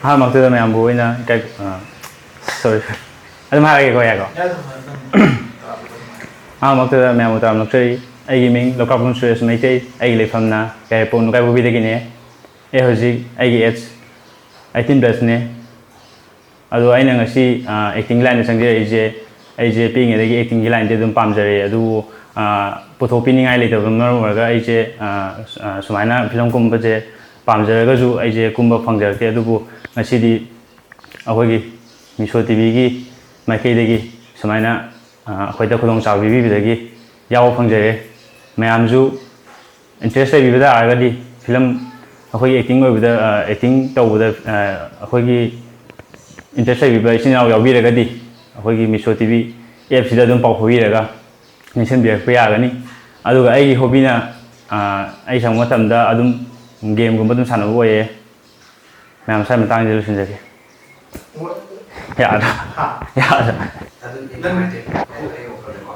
ꯑꯍꯥꯟꯕꯃꯛꯇꯗ ꯃꯌꯥꯝꯕꯨ ꯑꯣꯏꯅ ꯁꯣꯔꯤ ꯑꯗꯨꯝ ꯍꯥꯏꯔꯒꯦꯀꯣ ꯌꯥꯏꯀꯣ ꯑꯍꯥꯟꯕꯃꯛꯇꯗ ꯃꯌꯥꯝꯕꯨ ꯇꯔꯥꯝꯅꯛꯆꯔꯤ ꯑꯩꯒꯤ ꯃꯤꯡ ꯂꯧꯀꯥꯞꯄꯝ ꯁꯨꯔꯦꯁ ꯃꯩꯇꯩ ꯑꯩꯒꯤ ꯂꯩꯐꯝꯅ ꯌꯥꯏꯔꯤꯄꯣꯛ ꯅꯨꯡꯀꯥꯏꯄꯣꯛꯄꯤꯗꯒꯤꯅꯦ ꯑꯩ ꯍꯧꯖꯤꯛ ꯑꯩꯒꯤ ꯑꯦꯖ 18+ ꯑꯗꯣ ꯑꯩꯅ ꯉꯁꯤ ꯑꯦꯛꯇꯤꯡ ꯂꯥꯏꯟꯗ ꯆꯪꯖꯔꯛꯏꯁꯦ ꯑꯩꯁꯦ ꯄꯤꯛꯏꯉꯩꯗꯒꯤ ꯑꯦꯛꯇꯤꯡꯒꯤ ꯂꯥꯏꯟꯗꯤ ꯑꯗꯨꯝ ꯄꯥꯝꯖꯔꯦ ꯑꯗꯨꯕꯨ ꯄꯨꯊꯣꯛꯄꯤꯅꯤꯡꯉꯥꯏ ꯂꯩꯇꯕ ꯃꯔꯝ ꯑꯣꯏꯔꯒ ꯑꯩꯁꯦ ꯁꯨꯃꯥꯏꯅ ꯐꯤꯂꯝ ꯀꯨꯝꯕꯁꯦ ꯄꯥꯝꯖꯔꯒꯁꯨ ꯑꯩꯁꯦ ꯀꯨꯝꯕ ꯐꯪꯖꯔꯛꯇꯦ ꯑꯗꯨꯕꯨ ꯉꯁꯤꯗꯤ ꯑꯩꯈꯣꯏꯒꯤ ꯃꯤꯁꯣ ꯇꯤꯚꯤꯒꯤ ꯃꯥꯏꯀꯩꯗꯒꯤ ꯁꯨꯃꯥꯏꯅ ꯑꯩꯈꯣꯏꯗ ꯈꯨꯗꯣꯡꯆꯥꯕ ꯄꯤꯕꯤꯕꯗꯒꯤ ꯌꯥꯎꯕ ꯐꯪꯖꯔꯦ ꯃꯌꯥꯝꯁꯨ ꯏꯟꯇꯔꯦꯁ ꯂꯩꯕꯤꯕ ꯇꯥꯔꯒꯗꯤ ꯐꯤꯂꯝ ꯑꯩꯈꯣꯏꯒꯤ ꯑꯦꯛꯇꯤꯡ ꯇꯧꯕꯗ ꯑꯩꯈꯣꯏꯒꯤ ꯏꯟꯇꯔꯦꯁ ꯂꯩꯕꯤꯕ ꯏꯆꯤꯟ ꯏꯅꯥꯎ ꯌꯥꯎꯕꯤꯔꯒꯗꯤ ꯑꯩꯈꯣꯏꯒꯤ ꯃꯤꯁꯣ ꯇꯤꯚꯤ ꯑꯦꯞꯁꯤꯗ ꯑꯗꯨꯝ ꯄꯥꯎ ꯐꯥꯎꯕꯤꯔꯒ ꯌꯦꯡꯁꯤꯟꯕꯤꯔꯛꯄ ꯌꯥꯒꯅꯤ ꯑꯗꯨꯒ ꯑꯩꯒꯤ ꯍꯣꯕꯤꯅ ꯑꯩ ꯁꯪꯕ ꯃꯇꯝꯗ ꯑꯗꯨꯝ ꯒꯦꯝꯒꯨꯝꯕ ꯑꯗꯨꯝ ꯁꯥꯟꯅꯕ ꯑꯣꯏꯌꯦ ꯃꯌꯥꯝ ꯁ꯭ꯋꯥꯏ ꯃꯇꯥꯡꯁꯤꯗ ꯂꯣꯏꯁꯤꯟꯖꯒꯦ ꯌꯥꯗ꯭ꯔꯥ ꯌꯥꯗ꯭ꯔꯥ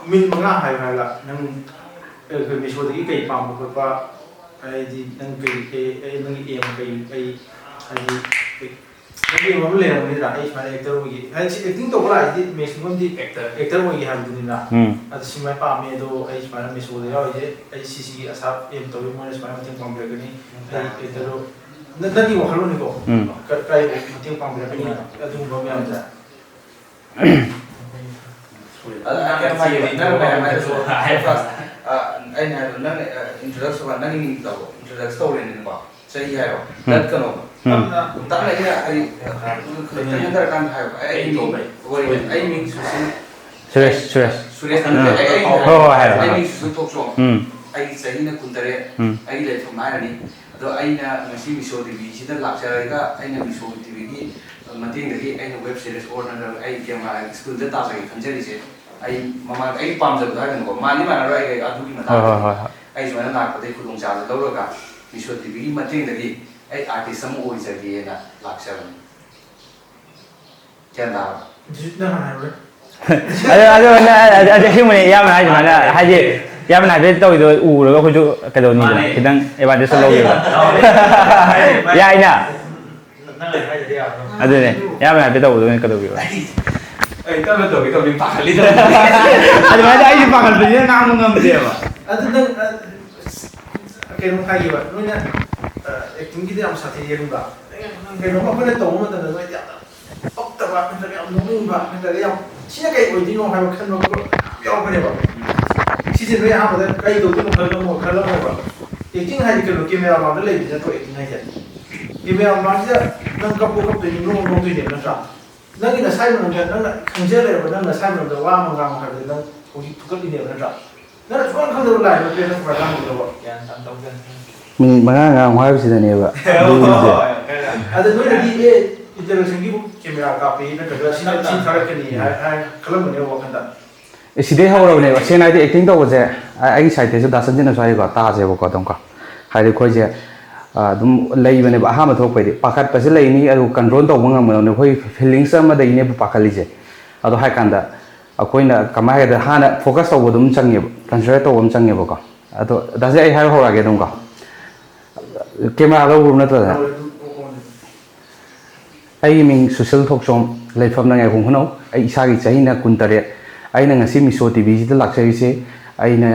ꯃꯤꯅꯤꯠ 5 ꯍꯥꯏꯌꯨ ꯍꯥꯏꯔꯒ ꯅꯪ ꯃꯤꯁꯣꯗꯒꯤ ꯀꯩ ꯄꯥꯝꯕ ꯈꯣꯠꯄ ꯍꯥꯏꯗꯤ ꯅꯪ ꯅꯪꯒꯤ ꯑꯦꯝ ꯀꯩ ꯍꯥꯏꯗꯤ ꯅꯪꯒꯤ ꯑꯦꯝ ꯑꯃ ꯂꯩꯔꯝꯒꯅꯤꯗ ꯑꯩ ꯁꯨꯃꯥꯏꯅ ꯑꯦꯛꯇꯔ ꯑꯣꯏꯒꯦ ꯍꯥꯏꯗꯤ ꯑꯦꯛꯇꯤꯡ ꯇꯧꯕ ꯂꯥꯛꯏꯗꯤ ꯃꯦꯛꯁꯤꯃꯝꯗꯤ ꯑꯦꯛꯇꯔ ꯑꯣꯏꯒꯦ ꯍꯥꯏꯕꯗꯨꯅꯤꯅ ꯑꯗꯨ ꯁꯤꯃꯥꯏ ꯄꯥꯝꯃꯦ ꯑꯗꯣ ꯑꯩ ꯁꯨꯃꯥꯏꯅ ꯃꯤꯁꯣꯗ ꯌꯥꯎꯔꯤꯁꯦ ꯑꯩ ꯁꯤꯒꯤ ꯑꯁꯥ ꯑꯦꯝ ꯇꯧꯋꯤ ꯃꯣꯏꯅ ꯁꯨꯃꯥꯏꯅ ꯃꯇꯦꯡ ꯄꯥꯡꯕꯤꯔꯛꯀꯅꯤ ꯑꯩ ꯑꯦꯛꯇꯔꯗꯣ ꯅꯪꯒꯤ ꯋꯥꯈꯜꯂꯣꯟꯅꯤꯀꯣ ꯀꯥꯏ ꯃꯇꯦꯡ ꯄꯥꯡꯕꯤꯔꯛꯀꯅꯤ ꯑꯗꯨꯒꯨꯝꯕ ꯃꯌꯥꯝꯁꯦ ꯑꯩꯅ ꯍꯥꯏꯕ ꯅꯪ ꯏꯟꯇ꯭ꯔꯣꯗꯛꯁꯟ ꯅꯪꯒꯤ ꯃꯤꯡ ꯇꯧ ꯏꯟꯇ꯭ꯔꯣꯗꯛꯁ ꯇꯧꯔꯦꯅꯀꯣ ꯆꯍꯤ ꯍꯥꯏꯔꯣ ꯀꯩꯅꯣ ꯇꯞꯅ ꯑꯩꯅ ꯍꯟꯊꯔꯀꯥꯟꯗ ꯍꯥꯏꯕ ꯑꯩ ꯃꯤꯡ ꯁꯨꯔꯦꯁ ꯑꯩ ꯃꯤꯡ ꯁꯨꯁꯨ ꯊꯣꯛꯆꯣ ꯑꯩꯒꯤ ꯆꯍꯤꯅ 18 ꯑꯩꯒꯤ ꯂꯩꯐꯝ ꯍꯥꯏꯔꯅꯤ ꯑꯗꯣ ꯑꯩꯅ ꯉꯁꯤ ꯃꯤꯁꯣ ꯇꯤꯚꯤꯁꯤꯗ ꯂꯥꯛꯆꯔꯒ ꯑꯩꯅ ꯃꯤꯁꯣ ꯇꯤꯚꯤꯒꯤ ꯃꯇꯦꯡꯗꯒꯤ ꯑꯩꯅ ꯋꯦꯕ ꯁꯤꯔꯤꯁ ꯑꯣꯔ ꯅꯠꯇ꯭ꯔꯒ ꯑꯩ ꯀꯦꯃꯦꯔꯥ ꯁ꯭ꯀꯨꯜꯗ ꯇꯥꯖꯒꯦ ꯈꯟꯖꯔꯤꯁꯦ ꯑꯩ ꯃꯃꯥꯡꯗ ꯑꯩꯒꯤ ꯄꯥꯝꯖꯕꯗꯣ ꯍꯥꯏꯒꯅꯨꯀꯣ ꯃꯥꯟꯗꯤ ꯃꯥꯟꯅꯔꯣꯏ ꯑꯩ ꯑꯗꯨꯒꯤ ꯃꯇꯥꯡꯗ ꯑꯩ ꯁꯨꯃꯥꯏꯅ ꯂꯥꯛꯄꯗꯒꯤ ꯈꯨꯗꯣꯡꯆꯥꯕ ꯂꯧꯔꯒ ꯃꯤꯁꯣ ꯇꯤꯚꯤꯒꯤ ꯃꯇꯦꯡꯗꯒꯤ ꯑꯩ ꯑꯥꯔꯇꯤꯁ ꯑꯃ ꯑꯣꯏꯖꯒꯦꯅ ꯂꯥꯛꯆꯕꯅꯤ ꯒ꯭ꯌꯥꯟ ꯑꯗꯨ ꯑꯁꯦꯡꯕꯅꯤ ꯏꯌꯥꯝꯕꯅ ꯍꯥꯏ ꯁꯨꯃꯥꯏꯅ ꯍꯥꯏꯗꯤ ꯏꯌꯥꯝꯕꯅ ꯍꯥꯏꯐꯦꯠ ꯇꯧꯔꯤꯗꯣ ꯎꯔꯒ ꯑꯩꯈꯣꯏꯁꯨ ꯀꯩꯗꯧꯅꯤꯗꯅ ꯈꯤꯇꯪ ꯑꯦꯗꯚꯥꯟꯇꯦꯖ ꯂꯧꯒꯦꯕ ꯌꯥꯏꯅ ꯑꯗꯨꯅꯦ ꯏꯌꯥꯝꯕꯅ ꯍꯥꯏꯐꯦꯠ ꯇꯧꯕꯗꯣ ꯀꯩꯗꯧꯒꯦꯕ ꯑꯩ ꯇꯞꯅ ꯇꯧꯒꯦ ꯄꯥꯈꯠꯂꯤꯗ ꯑꯗꯨꯃꯥꯏꯅ ꯑꯩꯁꯨ ꯄꯥꯈꯠꯄꯅꯤꯅ ꯉꯥꯡꯕ ꯉꯝꯗꯦꯕ ꯑꯗꯨ ꯅꯪ ꯀꯩꯅꯣ ꯍꯥꯏꯒꯦꯕ ꯅꯣꯏꯅ ꯑꯦꯛꯇꯤꯡꯒꯤꯗꯤ ꯌꯥꯝ ꯁꯥꯊꯤꯔꯦ ꯑꯗꯨꯒ ꯀꯩꯅꯣꯝꯃ ꯑꯩꯈꯣꯏꯅ ꯇꯧꯕ ꯃꯇꯝꯗ ꯅꯣꯏ ꯌꯥꯝꯅ ꯄꯛꯇꯕ ꯅꯠꯇ꯭ꯔꯒ ꯌꯥꯝ ꯅꯣꯛꯅꯤꯡꯕ ꯅꯠꯇ꯭ꯔꯒ ꯌꯥꯝ ꯁꯤꯅ ꯀꯩ ꯑꯣꯏꯗꯣꯏꯅꯣ ꯍꯥꯏꯕ ꯈꯟꯕ ꯌꯥꯎꯕꯅꯦꯕ ꯁꯤꯁꯦ ꯅꯣꯏ ꯑꯍꯥꯟꯕꯗ ꯀꯩ ꯇꯧꯗꯣꯏꯅꯣ ꯈꯜꯂꯝꯃꯣꯏꯕ ꯑꯦꯛꯇꯤꯡ ꯍꯥꯏꯗꯤ ꯀꯩꯅꯣ ꯀꯦꯃꯦꯔꯥ ꯃꯥꯡꯗ ꯂꯩꯕꯁꯤ ꯅꯠꯇ꯭ꯔꯣ ꯑꯦꯛꯇꯤꯡ ꯍꯥꯏꯁꯦ ꯀꯦꯃꯦꯔꯥ ꯃꯥꯡꯁꯤꯗ ꯅꯪ ꯀꯞꯇꯣꯏꯅꯤ ꯅꯣꯛꯇꯣꯏꯅꯦꯕ ꯅꯠꯇ꯭ꯔꯥ ꯅꯪꯒꯤ ꯅꯁꯥꯏ ꯃꯔꯝꯗ ꯅꯪꯅ ꯈꯪꯖ ꯂꯩꯔꯕ ꯅꯪ ꯅꯁꯥꯏ ꯃꯔꯝꯗ ꯋꯥ ꯑꯃ ꯉꯥꯡꯕ ꯍꯥꯏꯕꯗ ꯅꯪ ꯍꯧꯖꯤꯛ ꯊꯨꯀꯠꯂꯤꯅꯦꯕ ꯅꯠꯇ꯭ꯔꯥ ꯅꯪꯅ ꯁꯨꯡꯈꯪ ꯈꯪꯗꯕ ꯂꯥꯏ ꯅꯠꯇꯦ ꯅꯪ ꯀꯃꯥꯏꯅ ꯉꯥꯡꯒꯗꯧꯕ ꯃꯤꯅꯤꯠ 5 ꯉꯥꯡꯉꯨ ꯍꯥꯏꯕꯁꯤꯗꯅꯦꯕ ꯑꯗ ꯅꯣꯏꯅꯗꯤ ꯏꯟꯇꯔꯦꯛꯁꯟꯒꯤꯕꯨ ꯀꯦꯃꯦꯔꯥ ꯀꯥꯞꯄꯤ ꯅꯠꯇ꯭ꯔꯒ ꯁꯤ ꯊꯥꯔꯛꯀꯅꯤ ꯈꯜꯂꯝꯕꯅꯦꯕ ꯋꯥꯈꯟꯗ ꯁꯤꯗꯩ ꯍꯧꯔꯕꯅꯦꯕ ꯁꯦꯡꯅ ꯍꯥꯏꯗꯤ ꯑꯦꯛꯇꯤꯡ ꯇꯧꯕꯁꯦ ꯑꯩꯒꯤ ꯁꯥꯏꯠꯇꯁꯨ ꯗꯥꯁꯟꯁꯤꯅꯁꯨ ꯍꯥꯏꯀꯣ ꯇꯥꯁꯦꯕꯀꯣ ꯑꯗꯨꯝꯀꯣ ꯍꯥꯏꯗꯤ ꯑꯩꯈꯣꯏꯁꯦ ꯑꯗꯨꯝ ꯂꯩꯕꯅꯦꯕ ꯑꯍꯥꯟꯕ ꯊꯣꯛꯄꯩꯗꯤ ꯄꯥꯈꯠꯄꯁꯦ ꯂꯩꯅꯤ ꯑꯗꯨ ꯀꯟꯇ꯭ꯔꯣꯜ ꯇꯧꯕ ꯉꯝꯒꯗꯕꯅꯤ ꯑꯩꯈꯣꯏ ꯐꯤꯂꯤꯡꯁ ꯑꯃꯗꯒꯤꯅꯦꯕ ꯄꯥꯈꯠꯂꯤꯁꯦ ꯑꯗꯣ ꯍꯥꯏꯀꯥꯟꯗ ꯑꯩꯈꯣꯏꯅ ꯀꯃꯥꯏꯅ ꯍꯥꯏꯒꯗ꯭ꯔꯥ ꯍꯥꯟꯅ ꯐꯣꯀꯁ ꯇꯧꯕ ꯑꯗꯨꯝ ꯆꯪꯉꯦꯕ ꯀꯟꯁꯤꯗꯔ ꯇꯧꯕ ꯑꯃ ꯆꯪꯉꯦꯕꯀꯣ ꯑꯗꯣ ꯗꯥꯁꯦ ꯑꯩ ꯍꯥꯏꯕ ꯍꯧꯔꯛꯑꯒꯦ ꯑꯗꯨꯝꯀꯣ ꯀꯦꯃꯦꯔꯥ ꯂꯧꯕ꯭ꯔꯣ ꯅꯠꯇ꯭ꯔꯒ ꯑꯩꯒꯤ ꯃꯤꯡ ꯁꯨꯁꯤꯜ ꯊꯣꯛꯆꯣꯝ ꯂꯩꯐꯝꯅ ꯉꯥꯏꯈꯣꯡ ꯈꯨꯅꯧ ꯑꯩ ꯏꯁꯥꯒꯤ ꯆꯍꯤꯅ 18 ꯑꯩꯅ ꯉꯁꯤ ꯃꯤꯁꯣ ꯇꯤꯚꯤꯁꯤꯗ ꯂꯥꯛꯆꯔꯤꯁꯦ ꯑꯩꯅ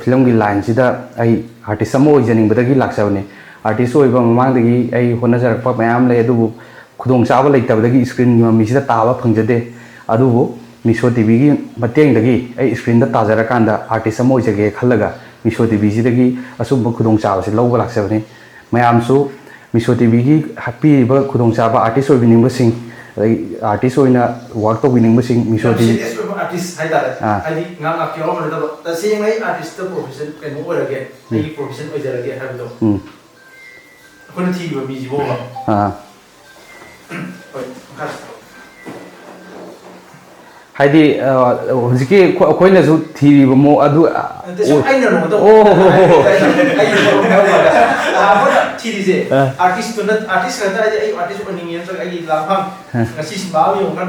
ꯐꯤꯂꯝꯒꯤ ꯂꯥꯏꯟꯁꯤदा ꯑꯩ ꯑꯥꯔꯇꯤꯁ ꯑꯃ ꯑꯣꯏꯖꯅꯤꯡꯕꯗꯒꯤ ꯂꯥꯛꯆꯕꯅꯤ ꯑꯥꯔꯇꯤꯁ ꯑꯣꯏꯕ ꯃꯃꯥꯡꯗꯒꯤ ꯑꯩ ꯍꯣꯠꯅꯖꯔꯛꯄ ꯃꯌꯥꯝ ꯂꯩ ꯑꯗꯨꯕꯨ ꯈꯨꯗꯣꯡꯆꯥꯕ ꯂꯩꯇꯕꯗꯒꯤ ꯁ꯭ꯀ꯭ꯔꯤꯟꯒꯤ ꯃꯃꯤꯁꯤꯗ ꯇꯥꯕ ꯐꯪꯖꯗꯦ ꯑꯗꯨꯕꯨ ꯃꯤꯁꯣ ꯇꯤꯚꯤꯒꯤ ꯃꯇꯦꯡꯗꯒꯤ ꯑꯩ ꯁ꯭ꯀ꯭ꯔꯤꯟꯗ ꯇꯥꯖꯔꯀꯥꯟꯗ ꯑꯥꯔꯇꯤꯁ ꯑꯃ ꯑꯣꯏꯖꯒꯦ ꯈꯜꯂꯒ ꯃꯤꯁꯣ ꯇꯤꯚꯤꯁꯤꯗꯒꯤ ꯑꯁꯨꯝꯕ ꯈꯨꯗꯣꯡꯆꯥꯕꯁꯤ ꯂꯧꯕ ꯂꯥꯛꯆꯕꯅꯤ ꯃꯌꯥꯝꯁꯨ ꯃꯤꯁꯣ ꯇꯤꯚꯤꯒꯤ ꯄꯤꯔꯤꯕ ꯈꯨꯗꯣꯡꯆꯥꯕ ꯑꯥꯔꯇꯤꯁ ꯑꯣꯏꯕꯤꯅꯤꯡꯕꯁꯤꯡ ꯑꯗꯒꯤ ꯑꯥꯔꯇꯤꯁ ꯑꯣꯏꯅ ꯋꯥꯔꯛ ꯇꯧꯕꯤꯅꯤꯡꯕꯁꯤꯡ ꯃꯤꯁꯣ ꯇꯤꯚꯤ आर्टिस्ट है तारे आदि गांग आके और मतलब तसे मैं आर्टिस्ट तो प्रोफेशन कहीं और लगे ये प्रोफेशन में जरा के है तो कौन थी वो बीजी वो हाँ हाइडी हजिकी अखोइनसु थीरिबो मो अदु आइना नो तो थीरिजे आर्टिस्ट तो नत आर्टिस्ट रहता है ये आर्टिस्ट बनिंग ये तो ये लाभम ngasi simbao yung kan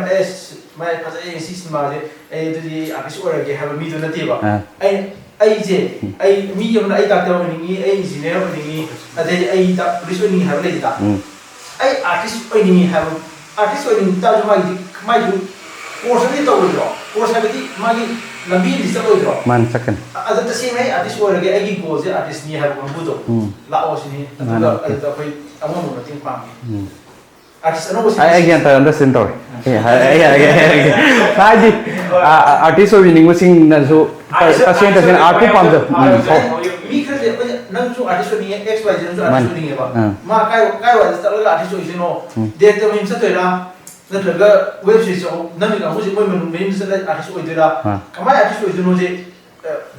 mai phasa ai ngasi simbao ai dudi artist orage have mi do nati ba ai je ai mi yong ai doctor bani ai engineer bani adai ai ta police bani have le ta ꯑꯩ artist ꯑꯣꯏꯅꯤꯡꯉꯤ ꯍꯥꯏꯕ artist ꯑꯣꯏꯅꯤꯡ ꯇꯥꯔꯁꯨ ꯃꯥꯒꯤ course ꯑꯃꯗꯤ ꯇꯧꯔꯣꯏꯗ꯭ꯔꯣ course ꯍꯥꯏꯕꯗꯤ ꯃꯥꯒꯤ ꯂꯝꯕꯤ ꯑꯃꯗꯤ ꯆꯠꯂꯣꯏꯗ꯭ꯔꯣ ꯃꯥꯅ ꯆꯠꯀꯅꯤ ꯑꯗ ꯇꯁꯦꯡꯅ ꯑꯩ ꯑꯥꯔꯇꯤꯁ ꯑꯣꯏꯔꯒꯦ ꯑꯩꯒꯤ ꯒꯣꯜꯁꯦ ꯑꯥꯔꯇꯤꯁꯅꯤ ꯍꯥꯏꯕ ꯀꯥꯡꯕꯨꯗꯣ ꯂꯥꯛꯑꯣ ꯁꯤꯅꯤ ꯑꯗꯨꯒ ꯑꯗꯨꯗ ꯑꯩꯈꯣꯏ ꯑꯃꯃꯝ ꯃꯇꯦꯡ ꯄꯥꯡꯉꯤ ꯑꯥꯔꯇꯤꯁ ꯑꯅꯧꯕ ꯑꯩ ꯒ꯭ꯌꯥꯟ ꯇꯥꯏ ꯑꯟꯗꯔꯁꯇꯦꯟ ꯇꯧꯔꯦ ꯑꯩ ꯍꯥꯏꯔꯒꯦ ꯍꯥꯏꯗꯤ ꯑꯥꯔꯇꯤꯁ ꯑꯣꯏꯕꯤꯅꯤꯡꯕꯁꯤꯡꯅꯁꯨ ꯇꯁꯦꯡ ꯇꯁꯦꯡꯅ ꯑꯥꯔꯠꯄꯨ ꯄꯥꯝꯖꯕ ꯃꯤ ꯈꯔꯁꯦ ꯑꯩꯈꯣꯏꯅ ꯅꯪꯁꯨ ꯑꯥꯔꯇꯤꯁ ꯑꯣꯏꯅꯤꯡꯉꯦ ꯑꯦꯛꯁ ꯋꯥꯏ ꯖꯦꯅꯁꯨ ꯑꯥꯔꯇꯤꯁ ꯑꯣꯏꯅꯤꯡꯉꯦꯕ ꯃꯥ ꯀꯥꯏꯋꯥꯏꯗ ꯆꯠꯂꯒ ꯑꯥꯔꯇꯤꯁ ꯑꯣꯏꯁꯤꯅꯣ ꯗꯦꯠꯇ ꯃꯌꯨꯝ ꯆꯠꯇꯣꯏꯔꯥ ꯅꯠꯇ꯭ꯔꯒ ꯋꯦꯕ ꯁꯤꯔꯤꯁ ꯅꯪꯒꯤ ꯀꯥꯡꯕꯨꯁꯦ ꯃꯣꯏ ꯃꯌꯨꯝꯗ ꯆꯠꯂꯒ ꯑꯥꯔꯇꯤꯁ ꯑꯣꯏꯗꯣꯏꯔꯥ ꯀꯃꯥꯏꯅ ꯑꯥꯔꯇꯤꯁ ꯑꯣꯏꯗꯣꯏꯅꯣꯁꯦ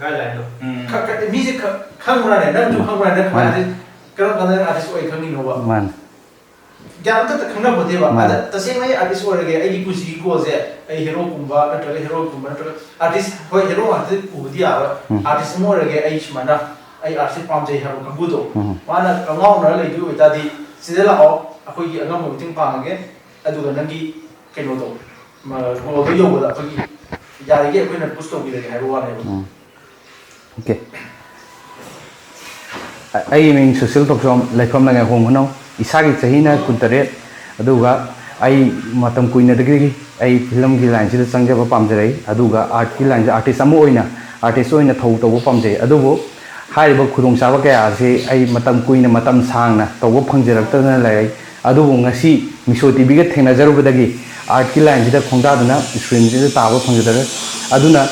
ꯒꯥꯏꯗꯂꯥꯏꯟꯗꯣ ꯃꯤꯁꯦ ꯈꯪꯕ꯭ꯔꯥꯅꯦ ꯅꯪꯁꯨ ꯈꯪꯕ꯭ꯔꯥꯅꯦ ꯀꯃꯥꯏꯅ ꯀꯔꯝ ꯀꯥꯟꯗ ꯑꯥꯔꯇꯤꯁ ꯑꯣꯏ ꯈꯪꯉꯤꯅꯣꯕ ꯒ꯭ꯌꯥꯟ ꯑꯝꯇ ꯈꯪꯅꯕꯣꯠꯇꯦꯕ ꯑꯗ ꯇꯁꯦꯡꯅ ꯑꯩ ꯑꯥꯔꯇꯤꯁ ꯑꯣꯏꯔꯒꯦ ꯑꯩꯒꯤ ꯄꯨꯟꯁꯤꯒꯤ ꯒꯣꯜꯁꯦ ꯑꯩ ꯍꯦꯔꯣꯒꯨꯝꯕ ꯅꯠꯇ꯭ꯔꯒ ꯍꯦꯔꯣꯒꯨꯝꯕ ꯅꯠꯇ꯭ꯔꯒ ꯑꯥꯔꯇꯤꯁ ꯍꯣꯏ ꯍꯦꯔꯣ ꯉꯥꯛꯇ ꯎꯕꯗꯤ ꯌꯥꯔꯣꯏ ꯑꯥꯔꯇꯤꯁ ꯑꯃ ꯑꯣꯏꯔꯒꯦ ꯑꯩ ꯁꯨꯃꯥꯏꯅ ꯑꯩ ꯑꯥꯔꯇꯤꯁ ꯄꯥꯝꯖꯩ ꯍꯥꯏꯕ ꯀꯥꯡꯕꯨꯗꯣ ꯃꯥꯅ ꯉꯥꯎꯅꯔ ꯂꯩꯗꯣꯏ ꯑꯣꯏꯇꯥꯔꯗꯤ ꯁꯤꯗ ꯂꯥꯛꯑꯣ ꯑꯩꯈꯣꯏꯒꯤ ꯑꯉꯝꯕ ꯃꯇꯦꯡ ꯄꯥꯡꯉꯒꯦ ꯑꯗꯨꯒ ꯅꯪꯒꯤ ꯀꯩꯅꯣꯗꯣ ꯒꯣꯜꯗꯣ ꯌꯧꯕꯗ ꯑꯩꯈꯣꯏꯒꯤ ꯌꯥꯔꯤꯒꯩ ꯑꯩꯈꯣꯏꯅ ꯄꯨꯁ ꯇꯧꯕꯤꯔꯒꯦ ꯍꯥꯏꯕ ꯋꯥꯅꯦꯕ ꯑꯣꯀꯦ ꯑꯩꯒꯤ ꯃꯤꯡ ꯁꯨꯁꯤꯜ ꯊꯣꯛꯆꯣꯝ ꯂꯩꯐꯝ ꯂꯩꯉꯥꯏꯈꯣꯡ ꯈꯨꯅꯧ ꯏꯁꯥꯒꯤ ꯆꯍꯤꯅ 23 ꯑꯗꯨꯒ ꯑꯩ ꯃꯇꯝ ꯀꯨꯏꯅꯗꯒꯤ ꯑꯩ ꯐꯤꯂꯝꯒꯤ ꯂꯥꯏꯟꯁꯤꯗ ꯆꯪꯖꯕ ꯄꯥꯝꯖꯔꯛꯏ ꯑꯗꯨꯒ ꯑꯥꯔꯠꯀꯤ ꯂꯥꯏꯟꯁꯦ ꯑꯥꯔꯇꯤꯁ ꯑꯃ ꯑꯣꯏꯅ ꯑꯥꯔꯇꯤꯁ ꯑꯣꯏꯅ ꯊꯧ ꯇꯧꯕ ꯄꯥꯝꯖꯩ ꯑꯗꯨꯕꯨ ꯍꯥꯏꯔꯤꯕ ꯈꯨꯗꯣꯡꯆꯥꯕ ꯀꯌꯥ ꯑꯁꯤ ꯑꯩ ꯃꯇꯝ ꯀꯨꯏꯅ ꯃꯇꯝ ꯁꯥꯡꯅ ꯇꯧꯕ ꯐꯪꯖꯔꯛꯇꯗꯅ ꯂꯩꯔꯛꯏ ꯑꯗꯨꯕꯨ ꯉꯁꯤ ꯃꯤꯁꯣ ꯇꯤꯚꯤꯒ ꯊꯦꯡꯅꯖꯔꯨꯕꯗꯒꯤ ꯑꯥꯔꯠꯀꯤ ꯂꯥꯏꯟꯁꯤꯗ ꯈꯣꯡꯗꯥꯗꯨꯅ ꯁ꯭ꯀ꯭ꯔꯤꯟꯁꯤꯗ ꯇꯥꯕ ꯐꯪꯖꯗꯔꯦ ꯑꯗꯨꯅ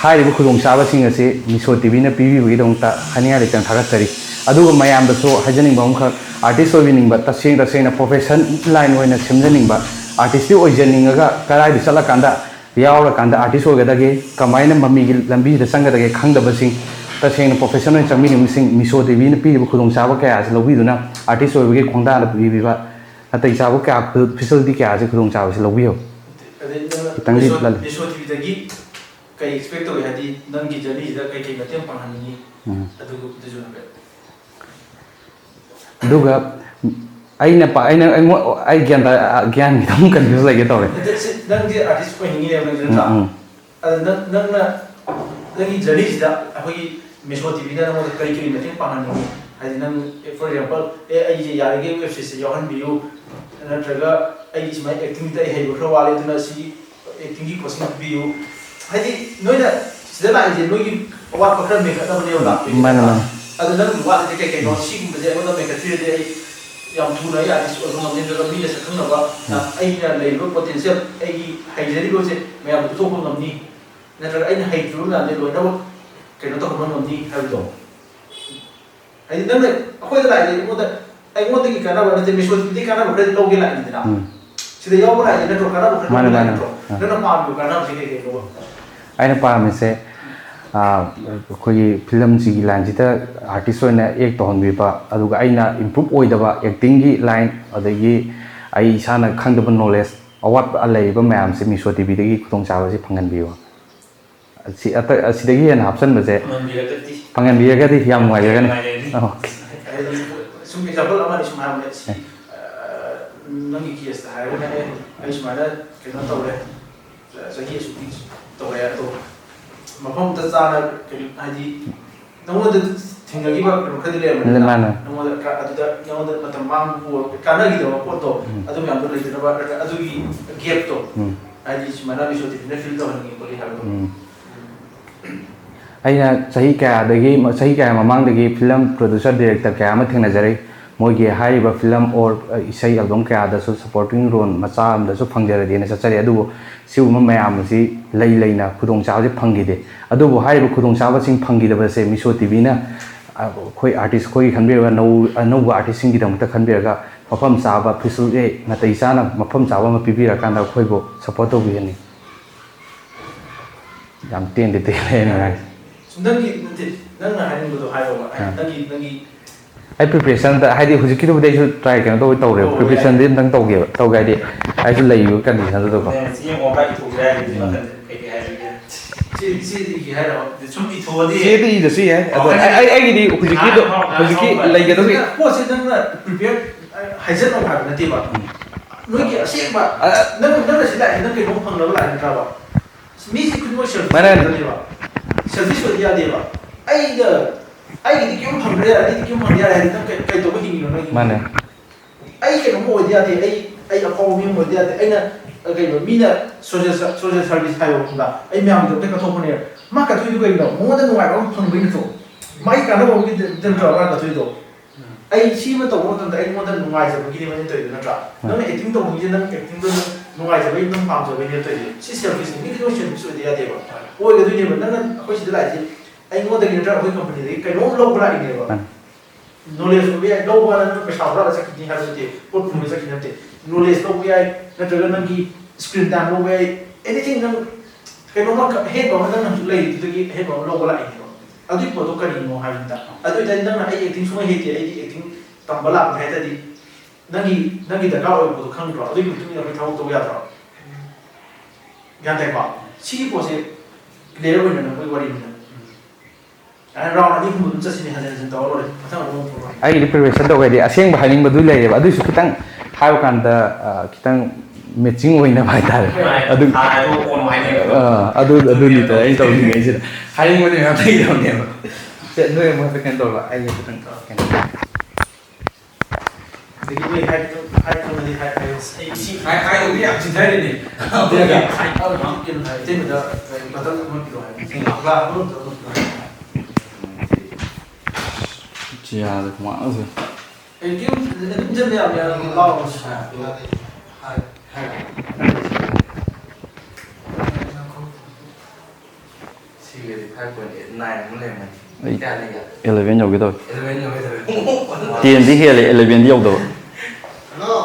ꯍꯥꯏꯔꯤꯕ ꯈꯨꯗꯣꯡꯆꯥꯕꯁꯤꯡ ꯑꯁꯤ ꯃꯤꯁꯣ ꯇꯤꯚꯤꯅ ꯄꯤꯕꯤꯕꯒꯤꯗꯃꯛꯇ ꯍꯥꯏꯅꯤꯡꯉꯥꯏ ꯂꯩꯇꯅ ꯊꯥꯒꯠꯆꯔꯤ ꯑꯗꯨꯒ ꯃꯌꯥꯝꯗꯁꯨ ꯍꯥꯏꯖꯅꯤꯡꯕ ꯑꯃꯈꯛ ꯑꯥꯔꯇꯤꯁ ꯑꯣꯏꯕꯤꯅꯤꯡꯕ ꯇꯁꯦꯡꯅ ꯄ꯭ꯔꯣꯐꯦꯁꯟ ꯂꯥꯏꯟ ꯑꯣꯏꯅ ꯁꯦꯝꯖꯅꯤꯡꯕ ꯑꯥꯔꯇꯤꯁꯇꯤ ꯑꯣꯏꯖꯅꯤꯡꯉꯒ ꯀꯗꯥꯏꯗ ꯆꯠꯂꯀꯥꯟꯗ ꯌꯥꯎꯔꯀꯥꯟꯗ ꯑꯥꯔꯇꯤꯁ ꯑꯣꯏꯒꯗꯒꯦ ꯀꯃꯥꯏꯅ ꯃꯃꯤꯒꯤ ꯂꯝꯕꯤꯁꯤꯗ ꯆꯪꯒꯗꯒꯦ ꯈꯪꯗꯕꯁꯤꯡ ꯇꯁꯦꯡꯅ ꯄ꯭ꯔꯣꯐꯦꯁꯟ ꯑꯣꯏꯅ ꯆꯪꯕꯤꯅꯤꯡꯕꯁꯤꯡ ꯃꯤꯁꯣ ꯇꯤꯚꯤꯅ ꯄꯤꯔꯤꯕ ꯈꯨꯗꯣꯡꯆꯥꯕ ꯀꯌꯥ ꯑꯁꯤ ꯂꯧꯕꯤꯗꯨꯅ ꯑꯥꯔꯇꯤꯁ ꯑꯣꯏꯕꯒꯤ ꯈꯣꯡꯗꯥꯅ ꯄꯤꯕꯤꯕ ꯅꯥꯇꯩ ꯆꯥꯕ ꯀꯌꯥ ꯐꯦꯁꯤꯂꯤꯇꯤ ꯀꯌꯥꯁꯤ ꯈꯨꯗꯣꯡꯆꯥꯕꯁꯤ ꯂꯧꯕꯤꯌꯨ ꯈꯤꯇꯪꯗꯤ ꯃꯤꯁꯣ ꯇꯤꯚꯤꯗꯒꯤ ꯀꯩ ꯑꯦꯛꯁꯄꯦꯛ ꯇꯧꯏ ꯍꯥꯏꯗꯤ ꯅꯪꯒꯤ ꯖꯔꯅꯤꯁꯤꯗ ꯀꯩ ꯃꯇꯦꯡ ꯄꯥꯡꯍꯟꯅꯤꯡꯉꯤ ꯑꯗꯨꯁꯨ ꯍꯥꯏꯐꯦꯠ ꯑꯗꯨꯒ ꯑꯩ ꯒ꯭ꯌꯥꯟ ꯈꯤꯇꯪ ꯀꯟꯐ꯭ꯌꯨꯁ ꯂꯩꯒꯦ ꯇꯧꯔꯦ ꯅꯪꯗꯤ ꯑꯥꯔꯇꯤꯁ ꯑꯣꯏꯅꯤꯡꯉꯤꯅꯦꯕ ꯅꯪꯁꯨ ꯅꯠꯇ꯭ꯔꯥ ꯑꯗ ꯅꯪꯅ ꯅꯪꯒꯤ ꯖꯔꯅꯤꯁꯤꯗ ꯑꯩꯈꯣꯏꯒꯤ ꯃꯤꯁꯣ ꯇꯤꯚꯤꯅ ꯅꯪꯉꯣꯟꯗ ꯀꯔꯤ ꯃꯇꯦꯡ ꯄꯥꯡꯍꯟꯅꯤꯡꯉꯤ ꯍꯥꯏꯗꯤ ꯅꯪ ꯐꯣꯔ ꯑꯦꯛꯖꯥꯝꯄꯜ ꯑꯩꯁꯦ ꯌꯥꯔꯤꯈꯩ ꯋꯦꯕ ꯁꯤꯔꯤꯁꯁꯦ ꯌꯥꯎꯍꯟꯕꯤꯌꯨ ꯅꯠꯇ꯭ꯔꯒ ꯑꯩꯒꯤ ꯁꯨꯃꯥꯏꯅ ꯑꯦꯛꯇꯤꯡꯗ ꯑꯩ ꯍꯩꯕ ꯈꯔ ꯋꯥꯠꯂꯦ ꯑꯗꯨꯅ ꯁꯤ ꯑꯦꯛꯇꯤꯡꯒꯤ ꯀꯣꯆꯤꯡ ꯄꯤꯕꯤꯌꯨ ꯍꯥꯏꯗꯤ ꯅꯣꯏꯅ ꯁꯤꯗ ꯂꯥꯛꯏꯁꯦ ꯅꯣꯏꯒꯤ ꯑꯋꯥꯠꯄ ꯈꯔ ꯃꯦꯟꯈꯠꯅꯕꯅꯦꯕ ꯂꯥꯛꯇꯣꯏꯁꯦ ꯑꯗꯨ ꯅꯪꯒꯤ ꯋꯥꯠꯂꯤꯁꯦ ꯀꯩꯅꯣ ꯁꯤꯒꯨꯝꯕꯁꯦ ꯑꯩꯉꯣꯟꯗ ꯃꯦꯟꯈꯠꯄꯤꯔꯗꯤ ꯑꯩ ꯌꯥꯝ ꯊꯨꯅ ꯑꯩ ꯑꯥꯔꯇꯤꯁ ꯑꯣꯏꯕ ꯉꯝꯅꯤ ꯅꯠꯇ꯭ꯔꯒ ꯃꯤꯅ ꯁꯛꯈꯪꯅꯕ ꯑꯩꯅ ꯂꯩꯔꯤꯕ ꯄꯣꯇꯦꯟꯁꯤꯌꯦꯜ ꯑꯩꯒꯤ ꯍꯩꯖꯔꯤꯕꯁꯦ ꯃꯌꯥꯝꯗ ꯄꯨꯊꯣꯛꯄ ꯉꯝꯅꯤ ꯅꯠꯇ꯭ꯔꯒ ꯑꯩꯅ ꯍꯩꯇ꯭ꯔꯤꯕ ꯃꯌꯥꯝꯁꯦ ꯂꯣꯏꯅꯃꯛ ꯀꯩꯅꯣ ꯇꯧꯍꯟꯕ ꯉꯝꯅꯤ ꯍꯥꯏꯕꯗꯣ ꯍꯥꯏꯗꯤ ꯅꯪꯅ ꯑꯩꯈꯣꯏꯗ ꯂꯥꯛꯏꯁꯦ ꯑꯩꯉꯣꯟꯗꯒꯤ ꯀꯥꯟꯅꯕ ꯅꯠꯇꯦ ꯃꯤꯁꯣ ꯇꯤꯚꯤꯗꯒꯤ ꯀꯥꯟꯅꯕ ꯈꯔꯗꯤ ꯂꯧꯒꯦ ꯂꯥꯛꯏꯗꯅ ꯁꯤꯗ ꯌꯥꯎꯕ ꯂꯥꯛꯏꯁꯦ ꯅꯠꯇ꯭ꯔꯣ ꯀꯥꯟꯅꯕ ꯈꯔ ꯂꯧꯒꯦ ꯂꯥꯛꯏ ꯅꯠꯇ꯭ꯔꯣ ꯅꯪꯅ ꯄꯥꯝꯃꯤꯕ ꯀꯥꯟꯅꯕꯁꯦ ꯀꯩꯅꯣꯕ ꯑꯩꯅ ꯄꯥꯝꯃꯤꯁꯦ ꯑꯩꯈꯣꯏꯒꯤ ꯐꯤꯂꯝꯁꯤꯒꯤ ꯂꯥꯏꯟꯁꯤꯗ ꯑꯥꯔꯇꯤꯁ ꯑꯣꯏꯅ ꯑꯦꯛ ꯇꯧꯍꯟꯕꯤꯕ ꯑꯗꯨꯒ ꯑꯩꯅ ꯏꯝꯄ꯭ꯔꯨꯞ ꯑꯣꯏꯗꯕ ꯑꯦꯛꯇꯤꯡꯒꯤ ꯂꯥꯏꯟ ꯑꯗꯒꯤ ꯑꯩ ꯏꯁꯥꯅ ꯈꯪꯗꯕ ꯅꯣꯂꯦꯖ ꯑꯋꯥꯠꯄ ꯂꯩꯔꯤꯕ ꯃꯌꯥꯝꯁꯦ ꯃꯤꯁꯣ ꯇꯤꯚꯤꯗꯒꯤ ꯈꯨꯗꯣꯡꯆꯥꯕꯁꯤ ꯐꯪꯍꯟꯕꯤꯌꯨ ꯑꯁꯤꯗꯒꯤ ꯍꯦꯟꯅ ꯍꯥꯞꯆꯟꯕꯁꯦ ꯐꯪꯍꯟꯕꯤꯔꯒꯗꯤ ꯌꯥꯝ ꯅꯨꯡꯉꯥꯏꯖꯒꯅꯤ ꯁꯨꯝ ꯑꯦꯛꯖꯥꯝꯄꯜ ꯑꯃꯅꯤ ꯁꯨꯝ ꯍꯥꯏꯕꯅꯦ ꯅꯪꯒꯤ ꯀꯦꯁꯇ ꯍꯥꯏꯔꯒꯅ ꯑꯩ ꯁꯨꯃꯥꯏꯅ ꯀꯩꯅꯣ ꯇꯧꯔꯦ ꯆꯍꯤ ꯑꯁꯨꯛꯀꯤ ꯇꯧꯔꯦ ꯑꯗꯣ ꯃꯐꯝꯗ ꯆꯥꯅ ꯍꯥꯏꯗꯤ ꯅꯉꯣꯟꯗ ꯊꯦꯡꯅꯈꯤꯕ ꯀꯩꯅꯣ ꯈꯔꯗꯤ ꯂꯩꯔꯝꯕꯅꯤꯅ ꯅꯉꯣꯟꯗ ꯑꯗꯨꯗ ꯅꯉꯣꯟꯗ ꯃꯇꯝ ꯃꯥꯡꯕ ꯀꯥꯟꯅꯈꯤꯗꯕ ꯄꯣꯠꯇꯣ ꯑꯗꯨ ꯃꯌꯥꯝꯗꯣ ꯂꯩꯇꯅꯕ ꯑꯗꯨꯒꯤ ꯒꯦꯞꯇꯣ ꯍꯥꯏꯗꯤ ꯁꯨꯃꯥꯏꯅ ꯃꯤꯁꯣ ꯇꯤꯚꯤꯅ ꯐꯤꯜ ꯇꯧꯍꯟꯅꯤꯡꯉꯤ ꯈꯣꯠꯂꯤ ꯍꯥꯏꯕꯗꯣ ꯑꯩꯅ ꯆꯍꯤ ꯀꯌꯥ ꯃꯃꯥꯡꯗꯒꯤ ꯐꯤꯂꯝ ꯄ꯭ꯔꯣꯗ꯭ꯌꯨꯁꯔ ꯗꯤꯔꯦꯛꯇꯔ ꯀꯌꯥ ꯑꯃ ꯊꯦꯡꯅꯖꯔꯦ ꯃꯣꯏꯒꯤ ꯍꯥꯏꯔꯤꯕ ꯐꯤꯂꯝ ꯑꯣꯔ ꯏꯁꯩ ꯑꯦꯜꯕꯝ ꯀꯌꯥꯗꯁꯨ ꯁꯄꯣꯔꯇꯤꯡ ꯔꯣꯜ ꯃꯆꯥ ꯑꯃꯗꯁꯨ ꯐꯪꯖꯔꯗꯤꯅ ꯆꯠꯆꯔꯦ ꯑꯗꯨꯕꯨ ꯁꯤꯒꯨꯝꯕ ꯃꯌꯥꯝ ꯑꯁꯤ ꯂꯩꯅ ꯈꯨꯗꯣꯡꯆꯥꯕꯁꯤ ꯐꯪꯈꯤꯗꯦ ꯑꯗꯨꯕꯨ ꯍꯥꯏꯔꯤꯕ ꯈꯨꯗꯣꯡꯆꯥꯕꯁꯤꯡ ꯐꯪꯈꯤꯗꯕꯁꯦ ꯃꯤꯁꯣ ꯇꯤꯚꯤꯅ ꯑꯩꯈꯣꯏ ꯑꯥꯔꯇꯤꯁ ꯑꯩꯈꯣꯏꯒꯤ ꯈꯟꯕꯤꯔꯒ ꯑꯅꯧꯕ ꯑꯥꯔꯇꯤꯁꯁꯤꯡꯒꯤꯗꯃꯛꯇ ꯈꯟꯕꯤꯔꯒ ꯃꯐꯝ ꯆꯥꯕ ꯐꯦꯁꯤꯂꯤꯇꯤ ꯅꯥꯇꯩ ꯆꯥꯅ ꯃꯐꯝ ꯆꯥꯕ ꯑꯃ ꯄꯤꯕꯤꯔꯀꯥꯟꯗ ꯑꯩꯈꯣꯏꯕꯨ ꯁꯄꯣꯔꯠ ꯇꯧꯕꯤꯒꯅꯤ ꯌꯥꯝ ꯇꯦꯟꯗꯤ ꯇꯦꯜꯂꯦ ꯅꯪꯅ ꯍꯥꯏꯅꯤꯡꯕꯗꯣ ꯍꯥꯏꯔꯣꯕ ꯅꯪꯒꯤ ꯑꯩ ꯄ꯭ꯔꯤꯄꯦꯔꯦꯁꯟꯗ ꯍꯥꯏꯗꯤ ꯍꯧꯖꯤꯛꯀꯤꯗꯨꯕꯨꯗꯤ ꯑꯩꯁꯨ ꯇ꯭ꯔꯥꯏ ꯀꯩꯅꯣ ꯇꯧꯔꯦꯕ ꯄ꯭ꯔꯤꯄꯦꯔꯦꯁꯟꯗꯤ ꯑꯝꯇꯪ ꯇꯧꯒꯦ ꯍꯥꯏꯗꯤ ꯑꯩꯁꯨ ꯂꯩꯔꯤꯕ ꯀꯟꯗꯤꯁꯟꯗꯨꯗꯀꯣ ꯆꯦꯗ ꯏꯗꯁꯨ ꯌꯥꯏ ꯑꯗꯣ ꯑꯩꯒꯤꯗꯤ ꯍꯧꯖꯤꯛꯀꯤ ꯂꯩꯒꯗꯕ ꯄꯣꯠꯁꯦ ꯅꯪꯅ ꯄ꯭ꯔꯤꯄꯦꯌꯔ ꯍꯥꯏꯖꯟꯅꯧ ꯍꯥꯏꯕ ꯅꯠꯇꯦꯕ ꯅꯣꯏꯒꯤ ꯑꯁꯦꯡꯕ ꯅꯪꯅ ꯁꯤ ꯂꯥꯛꯏ ꯅꯪ ꯀꯩꯅꯣꯝ ꯐꯪꯅꯕ ꯂꯥꯛꯏ ꯅꯠꯇ꯭ꯔꯕ ꯃꯤꯁꯤ ꯈꯨꯗꯤꯡꯃꯛ ꯁꯦꯜꯐꯤꯁ ꯑꯣꯏꯗꯤ ꯌꯥꯗꯦꯕ ꯑꯩꯒꯤꯗꯤ ꯀꯩꯝ ꯐꯪꯗ꯭ꯔꯦ ꯌꯥꯔꯦ ꯑꯩꯗꯤ ꯀꯩꯝ ꯐꯪꯗ꯭ꯔꯦ ꯌꯥꯔꯦ ꯅꯪ ꯀꯩ ꯇꯧꯕ ꯍꯤꯡꯉꯤꯅꯣ ꯅꯪ ꯃꯥꯅꯦ ꯑꯩ ꯀꯩꯅꯣꯝ ꯑꯣꯏꯗ ꯌꯥꯗꯦ ꯑꯩ ꯑꯐꯥꯎꯕ ꯃꯤ ꯑꯃ ꯑꯣꯏꯗ ꯌꯥꯗꯦ ꯑꯩꯅ ꯀꯩꯅꯣ ꯃꯤꯅ ꯁꯣꯁꯤꯌꯦꯜ ꯁꯥꯔꯚꯤꯁ ꯍꯥꯏꯕ ꯈꯪꯕ꯭ꯔꯥ ꯑꯩ ꯃꯌꯥꯝꯒꯤꯗꯃꯛꯇ ꯀꯠꯊꯣꯛꯄꯅꯦꯕ ꯃꯥ ꯀꯠꯊꯣꯛꯏꯗꯣ ꯀꯩꯅꯣ ꯃꯉꯣꯟꯗ ꯅꯨꯡꯉꯥꯏꯕ ꯑꯃ ꯐꯪꯕꯩ ꯅꯠꯇ꯭ꯔꯣ ꯃꯥꯒꯤ ꯀꯥꯟꯅꯕꯒꯤ ꯅꯠꯇ꯭ꯔꯣ ꯃꯥ ꯀꯠꯊꯣꯛꯏꯗꯣ ꯑꯩ ꯁꯤ ꯑꯃ ꯇꯧꯕ ꯃꯇꯝꯗ ꯑꯩꯉꯣꯟꯗ ꯅꯨꯡꯉꯥꯏꯖꯕꯒꯤꯅꯦꯕ ꯑꯩꯅ ꯇꯧꯔꯤꯗꯣ ꯅꯠꯇ꯭ꯔꯥ ꯅꯪꯅ ꯑꯦꯛꯇꯤꯡ ꯇꯧꯕꯒꯤꯁꯦ ꯅꯪ ꯑꯦꯛꯇꯤꯡꯗꯣ ꯅꯨꯡꯉꯥꯏꯖꯕꯒꯤ ꯅꯪ ꯄꯥꯝꯖꯕꯒꯤꯅꯦꯕ ꯇꯧꯔꯤꯁꯦ ꯁꯤ ꯁꯦꯜꯐꯤꯁꯅꯤ ꯃꯤꯒꯤ ꯂꯣꯏ ꯁꯦꯜꯐꯤꯁ ꯑꯣꯏꯗ ꯌꯥꯗꯦꯕ ꯑꯣꯏꯒꯗꯣꯏꯅꯦꯕ ꯅꯪꯅ ꯑꯩꯈꯣꯏ ꯁꯤꯗ ꯂꯥꯛꯏꯁꯦ ꯑꯩꯉꯣꯟꯗꯒꯤ ꯅꯠꯇ꯭ꯔꯒ ꯑꯩꯈꯣꯏ ꯀꯝꯄꯅꯤꯗꯒꯤ ꯀꯩꯅꯣꯝ ꯂꯧꯕ ꯂꯥꯛꯏꯅꯦꯕ ꯅꯣꯂꯦꯖ ꯑꯣꯏꯕ ꯌꯥꯏ ꯂꯧꯕ ꯅꯪ ꯄꯩꯁꯥ ꯍꯨꯔꯥꯜꯂ ꯆꯠꯈꯤꯅꯤ ꯍꯥꯏꯕ ꯅꯠꯇꯦ ꯄꯣꯠ ꯄꯨꯔ ꯆꯠꯈꯤ ꯅꯠꯇꯦ ꯅꯣꯂꯦꯖ ꯂꯧꯕ ꯌꯥꯏ ꯅꯠꯇ꯭ꯔꯒ ꯅꯪꯒꯤ ꯁ꯭ꯀ꯭ꯔꯤꯟ ꯇꯥꯏꯝ ꯂꯧꯕ ꯌꯥꯏ ꯑꯦꯅꯤꯊꯤꯡ ꯅꯪ ꯀꯩꯅꯣꯝꯃ ꯑꯍꯦꯟꯕ ꯑꯃ ꯅꯪ ꯍꯧꯖꯤꯛ ꯂꯩꯔꯤꯗꯨꯗꯒꯤ ꯑꯍꯦꯟꯕ ꯑꯃ ꯂꯧꯕ ꯂꯥꯛꯏꯅꯦꯕ ꯑꯗꯨꯒꯤ ꯄꯣꯠꯇꯣ ꯀꯔꯤꯅꯣ ꯍꯥꯏꯕꯅꯤꯗ ꯑꯗꯨ ꯑꯣꯏꯇꯥꯔꯗꯤ ꯅꯪꯅ ꯑꯩ ꯑꯦꯛꯇꯤꯡ ꯁꯨꯡꯍꯩ ꯍꯩꯇꯦ ꯑꯩꯗꯤ ꯑꯦꯛꯇꯤꯡ ꯇꯝꯕ ꯂꯥꯛꯄꯅꯦ ꯍꯥꯏꯇꯥꯔꯗꯤ ꯅꯪꯒꯤ ꯗꯔꯀꯥꯔ ꯑꯣꯏꯕ ꯄꯣꯠꯇꯣ ꯈꯪꯗ꯭ꯔꯣ ꯑꯗꯨꯒꯤ ꯃꯇꯨꯡ ꯏꯟꯅ ꯑꯩꯈꯣꯏ ꯊꯕꯛ ꯇꯧꯕ ꯌꯥꯗ꯭ꯔꯣ ꯒ꯭ꯌꯥꯟ ꯇꯥꯏꯀꯣ ꯁꯤꯒꯤ ꯄꯣꯠꯁꯦ ꯀ꯭ꯂꯤꯌꯔ ꯑꯣꯏꯅ ꯑꯩꯈꯣꯏ ꯋꯥꯔꯤꯅꯤꯅ ꯔꯥꯎꯟ ꯑꯅꯤ ꯑꯍꯨꯝ ꯑꯗꯨꯝ ꯆꯠꯁꯤꯅꯦ ꯍꯟꯖꯤꯟ ꯍꯟꯖꯤꯟ ꯇꯧꯔ ꯂꯣꯏꯔꯦ ꯃꯊꯪ ꯑꯃꯨꯛ ꯄꯨꯔꯛꯑꯣ ꯑꯩꯒꯤꯗꯤ ꯄ꯭ꯔꯤꯄꯦꯔꯦꯁꯟ ꯇꯧꯒꯗꯤ ꯑꯁꯦꯡꯕ ꯍꯥꯏꯅꯤꯡꯕꯗꯨ ꯂꯩꯌꯦꯕ ꯑꯗꯨꯏꯁꯨ ꯈꯤꯇꯪ ꯍꯥꯏꯕ ꯀꯥꯟꯗ ꯈꯤꯇꯪ ꯃꯦꯆꯤꯡ ꯑꯣꯏꯅꯕ ꯍꯥꯏꯇꯥꯔꯦ ꯑꯗꯨꯅꯤꯗ ꯑꯩꯅ ꯇꯧꯅꯤꯡꯉꯩꯁꯤꯗ ꯍꯥꯏꯅꯤꯡꯕꯗꯤ ꯃꯌꯥꯝ ꯂꯩꯗꯕꯅꯦꯕ ꯅꯣꯏ ꯑꯃꯨꯛ ꯍꯥꯏꯐꯦꯠ ꯀꯩꯅꯣ ꯇꯧꯔꯣ ꯑꯩ ꯈꯤꯇꯪ ꯀꯩꯅꯣ ꯑꯗꯒꯤ ꯅꯣꯏ ꯍꯥꯏꯔꯛꯄꯗꯤ ꯍꯥꯏꯗꯧꯗꯤ ꯌꯥꯝ ꯆꯤꯟꯊꯔꯤꯅꯤ ꯀꯩꯅꯣꯗ ꯕꯇꯜ ꯑꯃ ꯄꯤꯔꯛꯑꯣ ꯍꯥꯏꯕ ꯌꯥꯗ ꯀꯃꯥꯏꯅ ꯑꯩ ꯑꯗꯨꯝ ꯆꯠꯄ ꯌꯥꯕ ꯂꯥꯎ ꯁꯤꯒꯗꯤ 5.89 ꯑꯃ ꯂꯩꯔꯝꯃꯅꯤ ꯑꯩ ꯀꯌꯥ ꯂꯩꯒꯦ 11 ꯌꯧꯒꯦ ꯇꯧꯋꯦ 11 ꯌꯧꯒꯦ ꯇꯧꯋꯦ 10ꯗꯤ ꯍꯦꯜꯂꯦ 11ꯗꯤ ꯌꯧꯗꯕ Hello,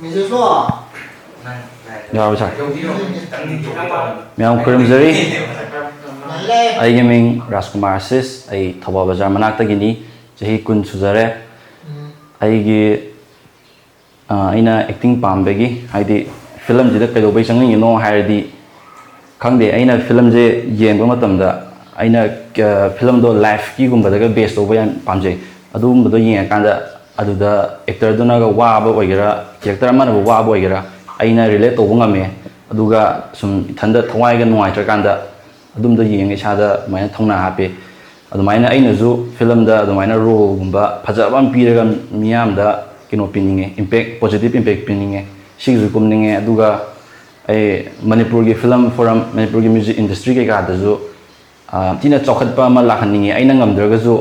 Mrs. Law. ꯌꯥꯎꯔꯣ ꯁꯥꯔ ꯌꯧꯗꯤ ꯈꯤꯇꯪꯗꯤ ꯌꯧꯒꯦ ꯇꯧꯋꯦ ꯃꯌꯥꯝ ꯈꯨꯔꯨꯝꯖꯔꯤ Nalay. ꯑꯩꯒꯤ ꯃꯤꯡ ꯔꯥꯖꯀꯨꯃꯥꯔ ꯑꯁꯤꯁ ꯑꯩ ꯊꯧꯕꯥꯜ ꯕꯖꯥꯔ ꯃꯅꯥꯛꯇꯒꯤꯅꯤ ꯆꯍꯤ 10 ꯁꯨꯖꯔꯦ ꯑꯩꯒꯤ ꯑꯩꯅ ꯑꯦꯛꯇꯤꯡ ꯄꯥꯝꯕꯒꯤ ꯍꯥꯏꯗꯤ ꯐꯤꯂꯝꯁꯤꯗ ꯀꯩꯗꯧꯕꯩ ꯆꯪꯅꯤꯡꯉꯤꯅꯣ ꯍꯥꯏꯔꯗꯤ ꯈꯪꯗꯦ ꯑꯩꯅ ꯐꯤꯂꯝꯁꯦ ꯌꯦꯡꯕ ꯃꯇꯝꯗ ꯑꯩꯅ ꯐꯤꯂꯝꯗꯣ ꯂꯥꯏꯐꯀꯤꯒꯨꯝꯕꯗꯒ ꯕꯦꯁ ꯇꯧꯕ ꯌꯥꯝ ꯄꯥꯝꯖꯩ ꯑꯗꯨꯒꯨꯝꯕꯗꯣ ꯌꯦꯡꯉꯀꯥꯟda ꯑꯗꯨꯗ ꯑꯦꯛꯇꯔꯗꯨꯅꯒ ꯋꯥꯕ ꯑꯣꯏꯒꯦꯔꯥ ꯀꯦꯔꯦꯛꯇꯔ ꯑꯃꯅꯕꯨ ꯋꯥꯕ ꯑꯣꯏꯒꯦꯔꯥ ꯑꯩꯅ ꯔꯤꯂꯦꯠ ꯇꯧꯕ ꯉꯝꯃꯦ ꯑꯗꯨꯒ ꯁꯨꯝ ꯏꯊꯟꯗ ꯊꯋꯥꯏꯒ ꯅꯨꯡꯉꯥꯏꯇ꯭ꯔꯀꯥꯟꯗ ꯑꯗꯨꯝꯗ ꯌꯦꯡꯉ ꯏꯁꯥꯗ ꯑꯗꯨꯃꯥꯏꯅ ꯊꯧꯅꯥ ꯍꯥꯞꯄꯤ ꯑꯗꯨꯃꯥꯏꯅ ꯑꯩꯅꯁꯨ ꯐꯤꯂꯝꯗ ꯑꯗꯨꯃꯥꯏꯅ ꯔꯣꯜꯒꯨꯝꯕ ꯐꯖꯕ ꯑꯃ ꯄꯤꯔꯒ ꯃꯤꯌꯥꯝꯗ ꯀꯩꯅꯣ ꯄꯤꯅꯤꯡꯉꯦ ꯏꯝꯄꯦꯛ ꯄꯣꯖꯤꯇꯤꯚ ꯏꯝꯄꯦꯛ ꯄꯤꯅꯤꯡꯉꯦ ꯁꯤꯒꯤꯁꯨ ꯀꯨꯝꯅꯤꯡꯉꯦ ꯑꯗꯨꯒ ꯑꯩ ꯃꯅꯤꯄꯨꯔꯒꯤ ꯐꯤꯂꯝ ꯐꯣꯔꯝ ꯃꯅꯤꯄꯨꯔꯒꯤ ꯃ꯭ꯌꯨꯖꯤꯛ ꯏꯟꯗꯁꯇ꯭ꯔꯤ ꯀꯩꯀꯥꯗꯁꯨ ꯊꯤꯅ ꯆꯥꯎꯈꯠꯄ ꯑꯃ ꯂꯥꯛꯍꯟꯅꯤꯡꯉꯦ ꯑꯩꯅ ꯉꯝꯗ꯭ꯔꯒꯁꯨ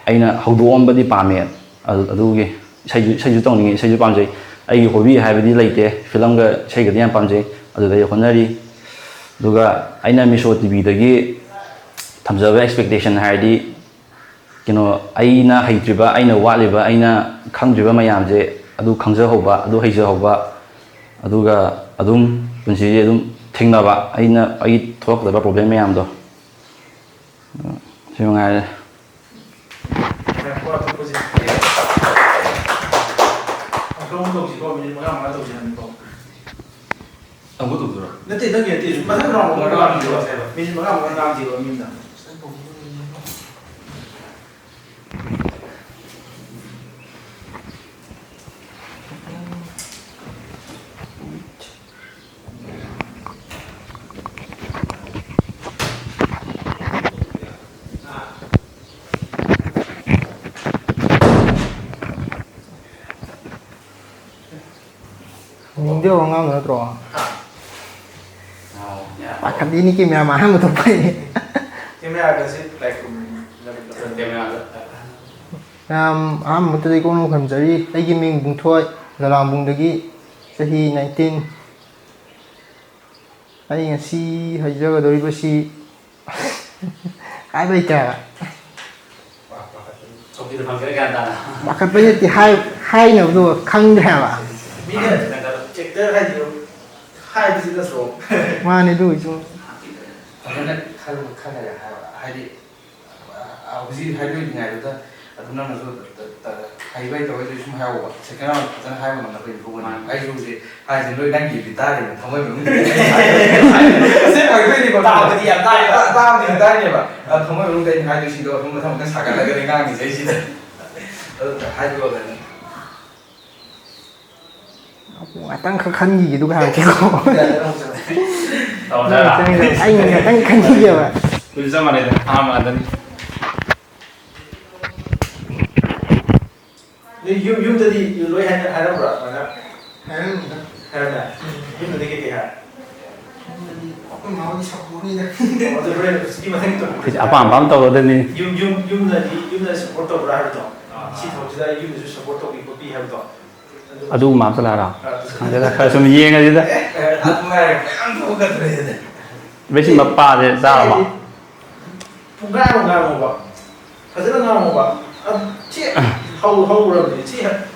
ꯑꯩꯅ ꯍꯧꯗꯣꯛꯑꯝꯕꯗꯤ ꯄꯥꯝꯃꯦ ꯑꯗꯨꯒꯤ ꯏꯁꯩꯁꯨ ꯇꯧꯅꯤꯡꯉꯦ ꯏꯁꯩꯁꯨ ꯄꯥꯝꯖꯩ ꯑꯩꯒꯤ ꯍꯣꯕꯤ ꯍꯥꯏꯕꯗꯤ ꯂꯩꯇꯦ ꯐꯤꯂꯝꯒ ꯏꯁꯩꯒꯗꯤ ꯌꯥꯝ ꯄꯥꯝꯖꯩ ꯑꯗꯨꯗ ꯑꯩ ꯍꯣꯠꯅꯔꯤ ꯑꯗꯨꯒ ꯑꯩꯅ ꯃꯤꯁꯣ ꯇꯤꯚꯤꯗꯒꯤ ꯊꯝꯖꯕ ꯑꯦꯛꯁꯄꯦꯛꯇꯦꯁꯟ ꯍꯥꯏꯔꯗꯤ ꯀꯩꯅꯣ ꯑꯩꯅ ꯍꯩꯇ꯭ꯔꯤꯕ ꯑꯩꯅ ꯋꯥꯠꯂꯤꯕ ꯑꯩꯅ ꯈꯪꯗ꯭ꯔꯤꯕ ꯃꯌꯥꯝꯁꯦ ꯑꯗꯨ ꯈꯪꯖꯍꯧꯕ ꯑꯗꯨ ꯍꯩꯖꯍꯧꯕ ꯑꯗꯨꯒ ꯑꯗꯨꯝ ꯄꯨꯟꯁꯤꯁꯦ ꯑꯗꯨꯝ ꯊꯦꯡꯅꯕ ꯑꯩꯒꯤ ꯊꯣꯛꯂꯛꯀꯗꯕ ꯄ꯭ꯔꯣꯕ꯭ꯂꯦꯝ ꯃꯌꯥꯝꯗꯣ ꯁꯤ ꯃꯉꯥꯏꯔꯦ ꯑꯃꯨꯛ ꯇꯧꯗꯣꯏꯔꯣ ꯅꯠꯇꯦ ꯅꯪꯒꯤ ꯅꯠꯇꯦ ꯃꯊꯪ ꯔꯥꯎꯟ ꯑꯃ ꯉꯥꯡꯈꯤꯕ ꯃꯤꯅꯤꯠ ꯃꯉꯥ ꯃꯉꯥ ꯉꯥꯡꯈꯤꯕ ꯃꯤꯅ Hindi ako nga ano tro. Pakat ini ki mya mahal mo to pa eh. ꯀꯦꯃꯦꯔꯥꯒꯁꯦ like Mo to ko nung kamjari. Ay giming bungthoy lalambung dagi sahi 19. Ay nga si hajaga dori ba si Ay ba ka? Pakat pa ti hai na do khang da ba. 미는 잭들 하지요 하이브지 그래서 Mani do iso. ꯑꯗꯨꯅ ꯈꯜꯂꯒ ꯍꯥꯏꯗꯤ ꯍꯧꯖꯤꯛ ꯍꯥꯏꯗꯣꯛꯏꯉꯩꯗꯨꯗ ꯑꯗꯨꯝ ꯅꯪꯅꯁꯨ ꯍꯩꯕ ꯍꯩꯇꯕꯩꯗꯨ ꯁꯨꯝ ꯍꯥꯏꯍꯧꯕ ꯁꯦꯀꯦꯟ round ꯐꯖꯅ ꯍꯥꯏꯕ ꯉꯝꯅꯕ ꯏꯝꯄ꯭ꯔꯨꯚꯃꯦꯟ ꯑꯩꯁꯨ ꯍꯧꯖꯤꯛ ꯍꯥꯏꯁꯦ ꯅꯣꯏ ꯅꯪꯒꯤ ꯇꯥꯔꯦꯕ ꯊꯃꯣꯏ ꯃꯅꯨꯡꯗ ꯑꯁꯦꯡꯕ ꯑꯣꯏꯗꯣꯏꯅꯤꯀꯣ ꯇꯥꯕꯗꯤ ꯌꯥꯝ ꯇꯥꯏꯌꯦꯕ ꯇꯥꯕꯗꯤ ꯌꯥꯝ ꯇꯥꯏꯅꯦꯕ ꯊꯃꯣꯏ ꯃꯅꯨꯡꯗ ꯑꯩꯅ ꯍꯥꯏꯗꯣꯏꯁꯤꯡꯗꯣ ꯑꯗꯨꯝ ꯃꯊꯪ ꯃꯊꯪ ꯁꯥꯒꯠꯂꯒꯅꯤ ꯉꯥꯡꯉꯤꯁꯦ ꯑꯩꯁꯤꯗ ꯑꯗꯨ ꯍꯥꯏꯗꯣꯛꯑꯒꯅꯤ Atang khan gi du ga ke ko. ꯇꯧꯔ Ay nga tang khan gi ba. Cool ꯆꯞ ꯃꯥꯟꯅꯩꯗ ꯑꯍꯥꯟꯕ ꯉꯥꯛꯇꯅꯤ ꯌꯨꯝꯗꯗꯤ ꯂꯣꯏ ꯍꯥꯏꯔꯝꯕ꯭ꯔꯥ ꯑꯗꯨꯃꯥꯏꯅ ꯍꯥꯏꯔꯝꯃꯤꯗ ꯍꯥꯏꯔꯝꯃꯦ ꯌꯨꯝꯗꯗꯤ ꯀꯩꯀꯩ ꯍꯥꯏ ꯑꯩꯈꯣꯏ ꯃꯥꯍꯣꯏ ꯁꯞꯄꯣꯔꯠꯅꯤꯗ ꯑꯗꯨ ꯍꯣꯔꯦꯟ ꯁꯤꯒꯤ ꯃꯊꯪ ꯑꯄꯥꯝ ꯑꯄꯥꯝ ꯇꯧꯔꯗꯅꯤ ꯌꯨꯝꯗ ꯁꯞꯄꯣꯔꯠ ꯇꯧꯕ꯭ꯔꯥ ꯍꯥꯏꯕꯗꯣ ꯁꯤ ꯊꯕꯛꯁꯤꯗ ꯌꯨꯝꯗꯁꯨ ꯁꯞꯄꯣꯔꯠ ꯇꯧꯕꯤ ꯈꯣꯠꯄꯤ ꯍꯥꯏꯕꯗꯣ ꯑꯗꯨꯒꯨꯝꯕ ꯑꯝꯇ ꯂꯥꯛꯑꯣ ꯈꯪꯗꯦꯗ ꯈꯔ ꯁꯨꯝ ꯌꯦꯡꯉꯁꯤꯗ ꯕꯦꯁꯤ ꯃꯄꯥꯁꯦ ꯆꯥꯔꯕ ꯄꯨꯡꯈꯥꯏ ꯑꯃ ꯉꯥꯡꯉꯣꯕ ꯐꯖꯅ ꯉꯥꯡꯉꯣꯕ ꯁꯤ ꯍꯧꯔꯕꯅꯤ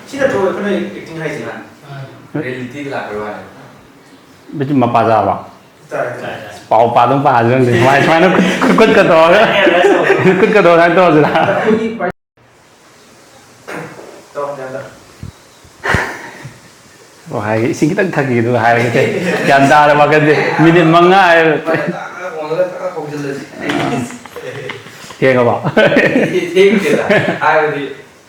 ꯁꯤ ꯅꯠꯇ꯭ꯔꯣ ꯑꯩꯈꯣꯏꯅ ꯑꯦꯛꯇꯤꯡ ꯍꯥꯏꯁꯦ ꯔꯤꯌꯦꯂꯤꯇꯤꯗ ꯂꯥꯛꯄ ꯋꯥꯅꯤ ꯕꯦꯁꯤ ꯃꯄꯥ ꯆꯥꯔꯕ ꯇꯥꯏ ꯄꯥꯎ ꯄꯥꯗꯝ ꯄꯥꯗ꯭ꯔꯪꯗꯦ ꯁꯨꯃꯥꯏꯅ ꯈꯨꯠꯀ ꯇꯧꯔꯒ ꯈꯨꯠꯀ ꯇꯧꯔꯒ ꯇꯧꯔꯁꯤꯔ ꯑꯩꯈꯣꯏꯒꯤ ꯇꯧꯔꯛꯀꯥꯟꯗ ꯍꯥꯏꯒꯦ ꯏꯁꯤꯡ ꯈꯤꯇꯪ ꯊꯛꯈꯤ ꯑꯗꯨꯒ ꯍꯥꯏꯔꯒꯦ ꯒ꯭ꯌꯥꯟ ꯇꯥꯔ ꯋꯥꯈꯟꯁꯦ ꯃꯤꯅꯤꯠ 5 ꯍꯥꯏꯔ ꯊꯦꯡꯉꯕ ꯊꯦꯡꯗꯦꯗ ꯍꯥꯏꯕꯗꯤ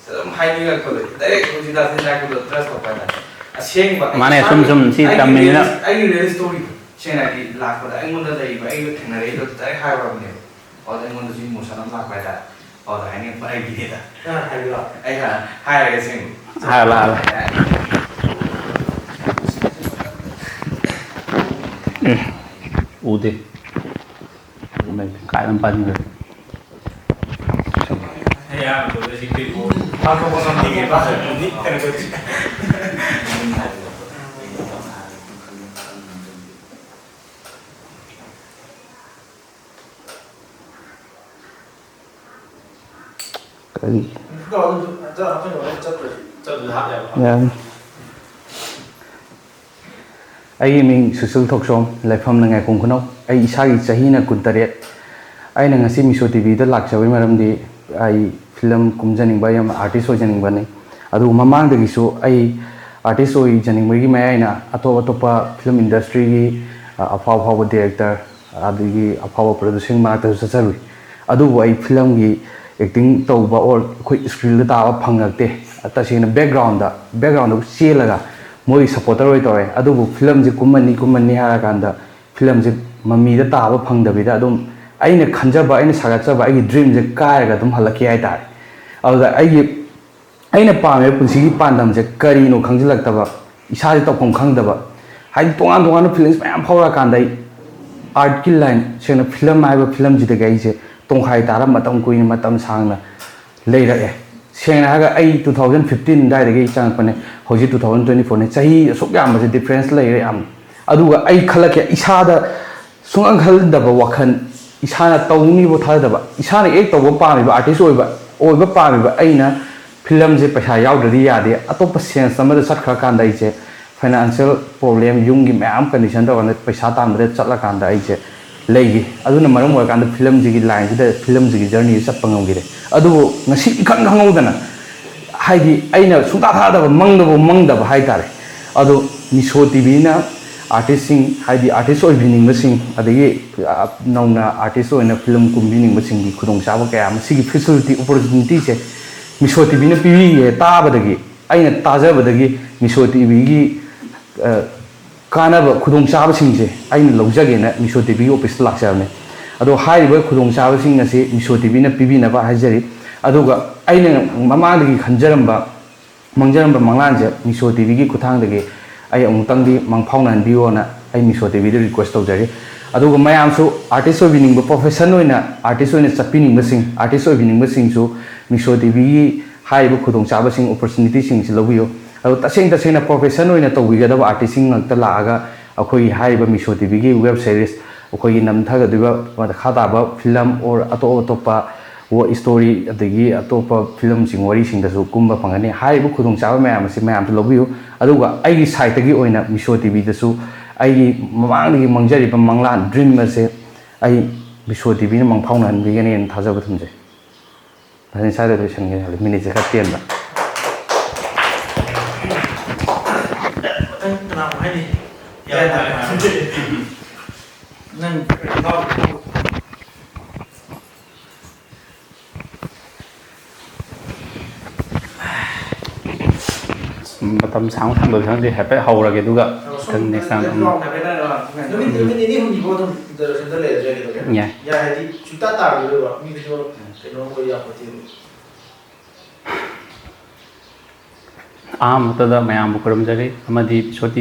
ꯑꯗꯨꯝ ꯍꯥꯏꯅꯤꯡꯉꯛꯄꯗꯣ ꯗꯥꯏꯔꯦꯛ ꯍꯧꯖꯤꯛ ꯂꯥꯛꯄꯗꯣ ꯇ꯭ꯔꯁ ꯇꯧꯕ ꯍꯥꯏꯇꯥꯔꯦ ꯑꯁꯦꯡꯕ ꯃꯥꯅꯦ ꯁꯨꯝ ꯁꯤ ꯇꯝꯃꯤꯅꯤꯅ ꯑꯩꯒꯤ ꯔꯤꯌꯦꯜ ꯁ꯭ꯇꯣꯔꯤ ꯁꯦꯡꯅ ꯍꯥꯏꯗꯤ ꯂꯥꯛꯄꯗ ꯑꯩꯉꯣꯟꯗ ꯂꯩꯔꯤꯕ ꯑꯩꯒ ꯊꯦꯡꯅꯔꯛꯏꯗꯣ ꯗꯥꯏꯔꯦꯛ ꯍꯥꯏꯔꯨꯔꯕꯅꯦꯕ ꯑꯗꯨꯗ ꯑꯩꯉꯣꯟꯗꯁꯨ ꯏꯃꯣꯁꯟ ꯑꯃ ꯂꯥꯛꯄ ꯍꯥꯏꯇꯥꯔꯦ ꯑꯗꯨꯗ ꯍꯥꯏꯅꯤꯡꯉꯛꯄ ꯑꯩꯒꯤꯅꯦꯗ ꯍꯥꯏꯕꯤꯔꯣ ꯑꯩ ꯍꯥꯏꯔꯒ ꯑꯁꯦꯡꯕ ꯍꯥꯏꯔꯣ ꯎꯗꯦ ꯀꯥꯏꯗ ꯄꯥꯟꯈ꯭ꯔꯦ ꯀꯔꯤ ꯌꯥꯅꯤ ꯑꯩꯒꯤ ꯃꯤꯡ ꯁꯨꯁꯤꯜ ꯊꯣꯛꯆꯣꯝ ꯂꯩꯐꯝꯅ ꯉꯥꯏꯈꯣꯡ ꯈꯨꯅꯧ ꯑꯩ ꯏꯁꯥꯒꯤ ꯆꯍꯤꯅ 23 ꯑꯩꯅ ꯉꯁꯤ ꯃꯤꯁꯣ ꯇꯤꯚꯤꯗ ꯂꯥꯛꯆꯕꯒꯤ ꯃꯔꯝꯗꯤ ꯑꯩ ꯐꯤꯂꯝ ꯀꯨꯝꯖꯅꯤꯡꯕ ꯌꯥꯝ ꯑꯥꯔꯇꯤꯁ ꯑꯣꯏꯖꯅꯤꯡꯕꯅꯤ ꯑꯗꯨꯒ ꯃꯃꯥꯡꯗꯒꯤꯁꯨ ꯑꯩ ꯑꯥꯔꯇꯤꯁ ꯑꯣꯏꯖꯅꯤꯡꯕꯒꯤ ꯃꯌꯥꯏꯅ ꯑꯇꯣꯞ ꯑꯇꯣꯞꯄ ꯐꯤꯂꯝ ꯏꯟꯗꯁꯇ꯭ꯔꯤꯒꯤ ꯑꯐꯥꯎꯕ ꯗꯤꯔꯦꯛꯇꯔ ꯑꯗꯒꯤ ꯑꯐꯥꯎꯕ ꯄ꯭ꯔꯣꯗ꯭ꯌꯨꯁꯤꯡ ꯃꯔꯛꯇꯁꯨ ꯆꯠꯆꯔꯨꯏ ꯑꯗꯨꯕꯨ ꯑꯩ ꯐꯤꯂꯝꯒꯤ ꯑꯦꯛꯇꯤꯡ ꯇꯧꯕ ꯑꯣꯔ ꯑꯩꯈꯣꯏ ꯁ꯭ꯀ꯭ꯔꯤꯟꯗ ꯇꯥꯕ ꯐꯪꯉꯛꯇꯦ ꯇꯁꯦꯡꯅ ꯕꯦꯛꯒ꯭ꯔꯥꯎꯟꯗ ꯆꯦꯜꯂꯒ ꯃꯣꯏꯒꯤ ꯁꯞꯄꯣꯔꯇꯔ ꯑꯣꯏ ꯇꯧꯔꯦ ꯑꯗꯨꯕꯨ ꯐꯤꯂꯝꯁꯦ ꯀꯨꯝꯃꯅꯤ ꯍꯥꯏꯔꯀꯥꯟꯗ ꯐꯤꯂꯝꯁꯦ ꯃꯃꯤꯗ ꯇꯥꯕ ꯐꯪꯗꯕꯤꯗ ꯑꯗꯨꯝ ꯑꯩꯅ ꯈꯟꯖꯕ ꯑꯩꯅ ꯁꯥꯒꯠꯆꯕ ꯑꯩꯒꯤ ꯗ꯭ꯔꯤꯝꯁꯦ ꯀꯥꯏꯔꯒ ꯑꯗꯨꯝ ꯍꯜꯂꯛꯈꯤ ꯍꯥꯏꯇꯥꯔꯦ ꯑꯗꯨꯗ ꯑꯩꯅ ꯄꯥꯝꯃꯤꯕ ꯄꯨꯟꯁꯤꯒꯤ ꯄꯥꯟꯗꯝꯁꯦ ꯀꯔꯤꯅꯣ ꯈꯪꯖꯤꯜꯂꯛꯇꯕ ꯏꯁꯥꯁꯦ ꯇꯧꯐꯝ ꯈꯪꯗꯕ ꯍꯥꯏꯗꯤ ꯇꯣꯉꯥꯟ ꯇꯣꯉꯥꯟꯕ ꯐꯤꯂꯝꯁ ꯃꯌꯥꯝ ꯐꯥꯎꯔꯛꯑꯀꯥꯟꯗ ꯑꯩ ꯑꯥꯔꯠꯀꯤ ꯂꯥꯏꯟ ꯁꯦꯡꯅ ꯐꯤꯂꯝ ꯍꯥꯏꯕ ꯐꯤꯂꯝꯁꯤꯗꯒꯤ ꯑꯩꯁꯦ ꯇꯣꯡꯈꯥꯏ ꯇꯥꯔ ꯃꯇꯝ ꯀꯨꯏꯅ ꯃꯇꯝ ꯁꯥꯡꯅ ꯂꯩꯔꯛꯑꯦ ꯁꯦꯡꯅ ꯍꯥꯏꯔꯒ ꯑꯩ 2015 ꯑꯗꯨꯋꯥꯏꯗꯒꯤ ꯑꯩ ꯆꯪꯉꯛꯄꯅꯦ ꯍꯧꯖꯤꯛ 2024ꯅꯦ ꯆꯍꯤ ꯑꯁꯨꯛ ꯌꯥꯝꯕꯁꯦ ꯗꯤꯐ꯭ꯔꯦꯟꯁ ꯂꯩꯔꯦ ꯌꯥꯝ ꯑꯗꯨꯒ ꯑꯩ ꯈꯜꯂꯛꯀꯦ ꯏꯁꯥꯗ ꯁꯨꯡꯈꯟ ꯈꯟꯗꯕ ꯋꯥꯈꯜ ꯏꯁꯥꯅ ꯇꯧꯅꯤꯡꯉꯤꯕ ꯊꯥꯖꯗꯕ ꯏꯁꯥꯅ ꯑꯦꯛ ꯇꯧꯕ ꯄꯥꯝꯃꯤꯕ ꯑꯥꯔꯇꯤꯁ ꯑꯣꯏꯕ ꯄꯥꯝꯃꯤꯕ ꯑꯩꯅ ꯐꯤꯂꯝꯁꯦ ꯄꯩꯁꯥ ꯌꯥꯎꯗ꯭ꯔꯗꯤ ꯌꯥꯗꯦ ꯑꯇꯣꯞꯄ ꯁꯦꯟꯁ ꯑꯃꯗ ꯆꯠꯈ꯭ꯔꯀꯥꯟꯗ ꯑꯩꯁꯦ ꯐꯥꯏꯅꯥꯟꯁꯤꯌꯦꯜ ꯄ꯭ꯔꯣꯕ꯭ꯂꯦꯝ ꯌꯨꯝꯒꯤ ꯃꯌꯥꯝ ꯀꯟꯗꯤꯁꯟ ꯇꯧꯔꯀꯥꯟꯗ ꯄꯩꯁꯥ ꯇꯥꯟꯕꯗ ꯆꯠꯂꯀꯥꯟꯗ ꯑꯩꯁꯦ ꯂꯩꯈꯤ ꯑꯗꯨꯅ ꯃꯔꯝ ꯑꯣꯏꯔꯀꯥꯟꯗ ꯐꯤꯂꯝꯁꯤꯒꯤ ꯂꯥꯏꯟꯁꯤꯗ ꯐꯤꯂꯝꯁꯤꯒꯤ ꯖꯔꯅꯤꯁꯤ ꯆꯠꯄ ꯉꯝꯈꯤꯗꯦ ꯑꯗꯨꯕꯨ ꯉꯁꯤ ꯏꯈꯪ ꯈꯪꯍꯧꯗꯅ ꯍꯥꯏꯗꯤ ꯑꯩꯅ ꯁꯨꯡꯇꯥ ꯊꯥꯗꯕ ꯃꯪꯗꯕ ꯍꯥꯏꯇꯥꯔꯦ ꯑꯗꯣ ꯃꯤꯁꯣ ꯇꯤꯚꯤꯅ ꯑꯥꯔꯇꯤꯁꯁꯤꯡ ꯍꯥꯏꯗꯤ ꯑꯥꯔꯇꯤꯁ ꯑꯣꯏꯕꯤꯅꯤꯡꯕꯁꯤꯡ ꯑꯗꯒꯤ ꯅꯧꯅ ꯑꯥꯔꯇꯤꯁ ꯑꯣꯏꯅ ꯐꯤꯂꯝ ꯀꯨꯝꯕꯤꯅꯤꯡꯕꯁꯤꯡꯒꯤ ꯈꯨꯗꯣꯡꯆꯥꯕ ꯀꯌꯥ ꯑꯃ ꯁꯤꯒꯤ ꯐꯦꯁꯤꯂꯤꯇꯤ ꯑꯣꯄꯣꯔꯆꯨꯅꯤꯇꯤꯁꯦ ꯃꯤꯁꯣ ꯇꯤꯚꯤꯅ ꯄꯤꯕꯤꯌꯦ ꯇꯥꯕꯗꯒꯤ ꯑꯩꯅ ꯇꯥꯖꯕꯗꯒꯤ ꯃꯤꯁꯣ ꯇꯤꯚꯤꯒꯤ ꯀꯥꯟꯅꯕ ꯈꯨꯗꯣꯡꯆꯥꯕꯁꯤꯡꯁꯦ ꯑꯩꯅ ꯂꯧꯖꯒꯦꯅ ꯃꯤꯁꯣ ꯇꯤꯚꯤꯒꯤ ꯑꯣꯐꯤꯁꯇ ꯂꯥꯛꯆꯕꯅꯦ ꯑꯗꯣ ꯍꯥꯏꯔꯤꯕ ꯈꯨꯗꯣꯡꯆꯥꯕꯁꯤꯡ ꯑꯁꯤ ꯃꯤꯁꯣ ꯇꯤꯚꯤꯅ ꯄꯤꯕꯤꯅꯕ ꯍꯥꯏꯖꯔꯤ ꯑꯗꯨꯒ ꯑꯩꯅ ꯃꯃꯥꯡꯗꯒꯤ ꯃꯪꯖꯔꯝꯕ ꯃꯪꯂꯥꯟꯁꯦ ꯃꯤꯁꯣ ꯇꯤꯚꯤꯒꯤ ꯈꯨꯠꯊꯥꯡꯗꯒꯤ ꯑꯩ ꯑꯃꯨꯛꯇꯪꯗꯤ ꯃꯪꯐꯥꯎꯅꯍꯟꯕꯤꯌꯣꯅ ꯑꯩ ꯃꯤꯁꯣ ꯇꯤꯚꯤꯗ ꯔꯤꯀ꯭ꯋꯦꯁ ꯇꯧꯖꯔꯤ ꯑꯗꯨꯒ ꯃꯌꯥꯝꯁꯨ ꯑꯥꯔꯇꯤꯁ ꯑꯣꯏꯕꯤꯅꯤꯡꯕ ꯄ꯭ꯔꯣꯐꯦꯁꯟ ꯑꯣꯏꯅ ꯑꯥꯔꯇꯤꯁ ꯑꯣꯏꯅ ꯆꯠꯄꯤꯅꯤꯡꯕꯁꯤꯡ ꯑꯥꯔꯇꯤꯁ ꯑꯣꯏꯕꯤꯅꯤꯡꯕꯁꯤꯡꯁꯨ ꯃꯤꯁꯣ ꯇꯤꯚꯤꯒꯤ ꯍꯥꯏꯔꯤꯕ ꯈꯨꯗꯣꯡꯆꯥꯕꯁꯤꯡ ꯑꯣꯄꯣꯔꯆꯨꯅꯤꯇꯤꯁꯤꯡꯁꯤ ꯂꯧꯕꯤꯌꯨ ꯑꯗꯣ ꯇꯁꯦꯡꯅ ꯄ꯭ꯔꯣꯐꯦꯁꯟ ꯑꯣꯏꯅ ꯇꯧꯕꯤꯒꯗꯕ ꯑꯥꯔꯇꯤꯁꯁꯤꯡ ꯉꯥꯛꯇ ꯂꯥꯛꯑꯒ ꯑꯩꯈꯣꯏꯒꯤ ꯍꯥꯏꯔꯤꯕ ꯃꯤꯁꯣ ꯇꯤꯚꯤꯒꯤ ꯋꯦꯕ ꯁꯦꯔꯤꯁ ꯑꯩꯈꯣꯏꯒꯤ ꯅꯝꯊꯒꯗꯧꯔꯤꯕ ꯃꯈꯥ ꯇꯥꯕ ꯐꯤꯂꯝ ꯑꯣꯔ ꯑꯇꯣꯞꯄ ꯏꯁꯇꯣꯔꯤ ꯑꯗꯒꯤ ꯑꯇꯣꯞꯄ ꯐꯤꯂꯝꯁꯤꯡ ꯋꯥꯔꯤꯁꯤꯡꯗꯁꯨ ꯀꯨꯝꯕ ꯐꯪꯒꯅꯤ ꯍꯥꯏꯔꯤꯕ ꯈꯨꯗꯣꯡꯆꯥꯕ ꯃꯌꯥꯝ ꯑꯁꯤ ꯃꯌꯥꯝꯁꯨ ꯂꯧꯕꯤꯌꯨ ꯑꯗꯨꯒ ꯑꯩꯒꯤ ꯁꯥꯏꯠꯇꯒꯤ ꯑꯣꯏꯅ ꯃꯤꯁꯣ ꯇꯤꯚꯤꯗꯁꯨ ꯑꯩꯒꯤ ꯃꯃꯥꯡꯗꯒꯤ ꯃꯪꯖꯔꯤꯕ ꯃꯪꯂꯥꯟ ꯗ꯭ꯔꯤꯝ ꯑꯁꯦ ꯑꯩ ꯃꯤꯁꯣ ꯇꯤꯚꯤꯅ ꯃꯪꯐꯥꯎꯅꯍꯟꯕꯤꯒꯅꯦꯅ ꯊꯥꯖꯕ ꯊꯝꯖꯩ ꯐꯖꯅ ꯁ꯭ꯋꯥꯏꯗ ꯂꯣꯏꯁꯟꯒꯦ ꯃꯤꯅꯤꯠꯁꯦ ꯈꯔ ꯇꯦꯟꯕ ꯀꯅꯥꯃꯨꯛ ꯍꯥꯏꯅꯤ ꯅꯪ ꯃꯇꯝ ꯁꯥꯡꯕ ꯊꯝꯕꯁꯨ ꯈꯪꯗꯦ ꯍꯥꯏꯐꯦꯠ ꯍꯧꯔꯒꯦ ꯑꯗꯨꯒ ꯅꯦꯛꯁ ꯇꯥꯏꯝ ꯅꯨꯃꯤꯠ ꯅꯤꯅꯤ ꯍꯨꯝꯅꯤꯐꯥꯎ ꯑꯗꯨꯝ ꯏꯟꯇꯔꯦꯁꯟꯗ ꯂꯩꯔꯁꯨ ꯌꯥꯏ ꯀꯩꯗꯧꯒꯦ ꯌꯥꯏ ꯍꯥꯏꯗꯤ ꯁꯨꯡꯇꯥ ꯇꯥꯔꯣꯏꯗꯣꯏꯕ ꯃꯤꯗꯨꯁꯨ ꯀꯩꯅꯣ ꯑꯣꯏ ꯌꯥꯄꯣꯠꯇꯦꯕ ꯑꯍꯥꯟꯕꯗ ꯃꯌꯥꯝꯕꯨ ꯈꯨꯔꯨꯝꯖꯔꯤ ꯑꯃꯗꯤ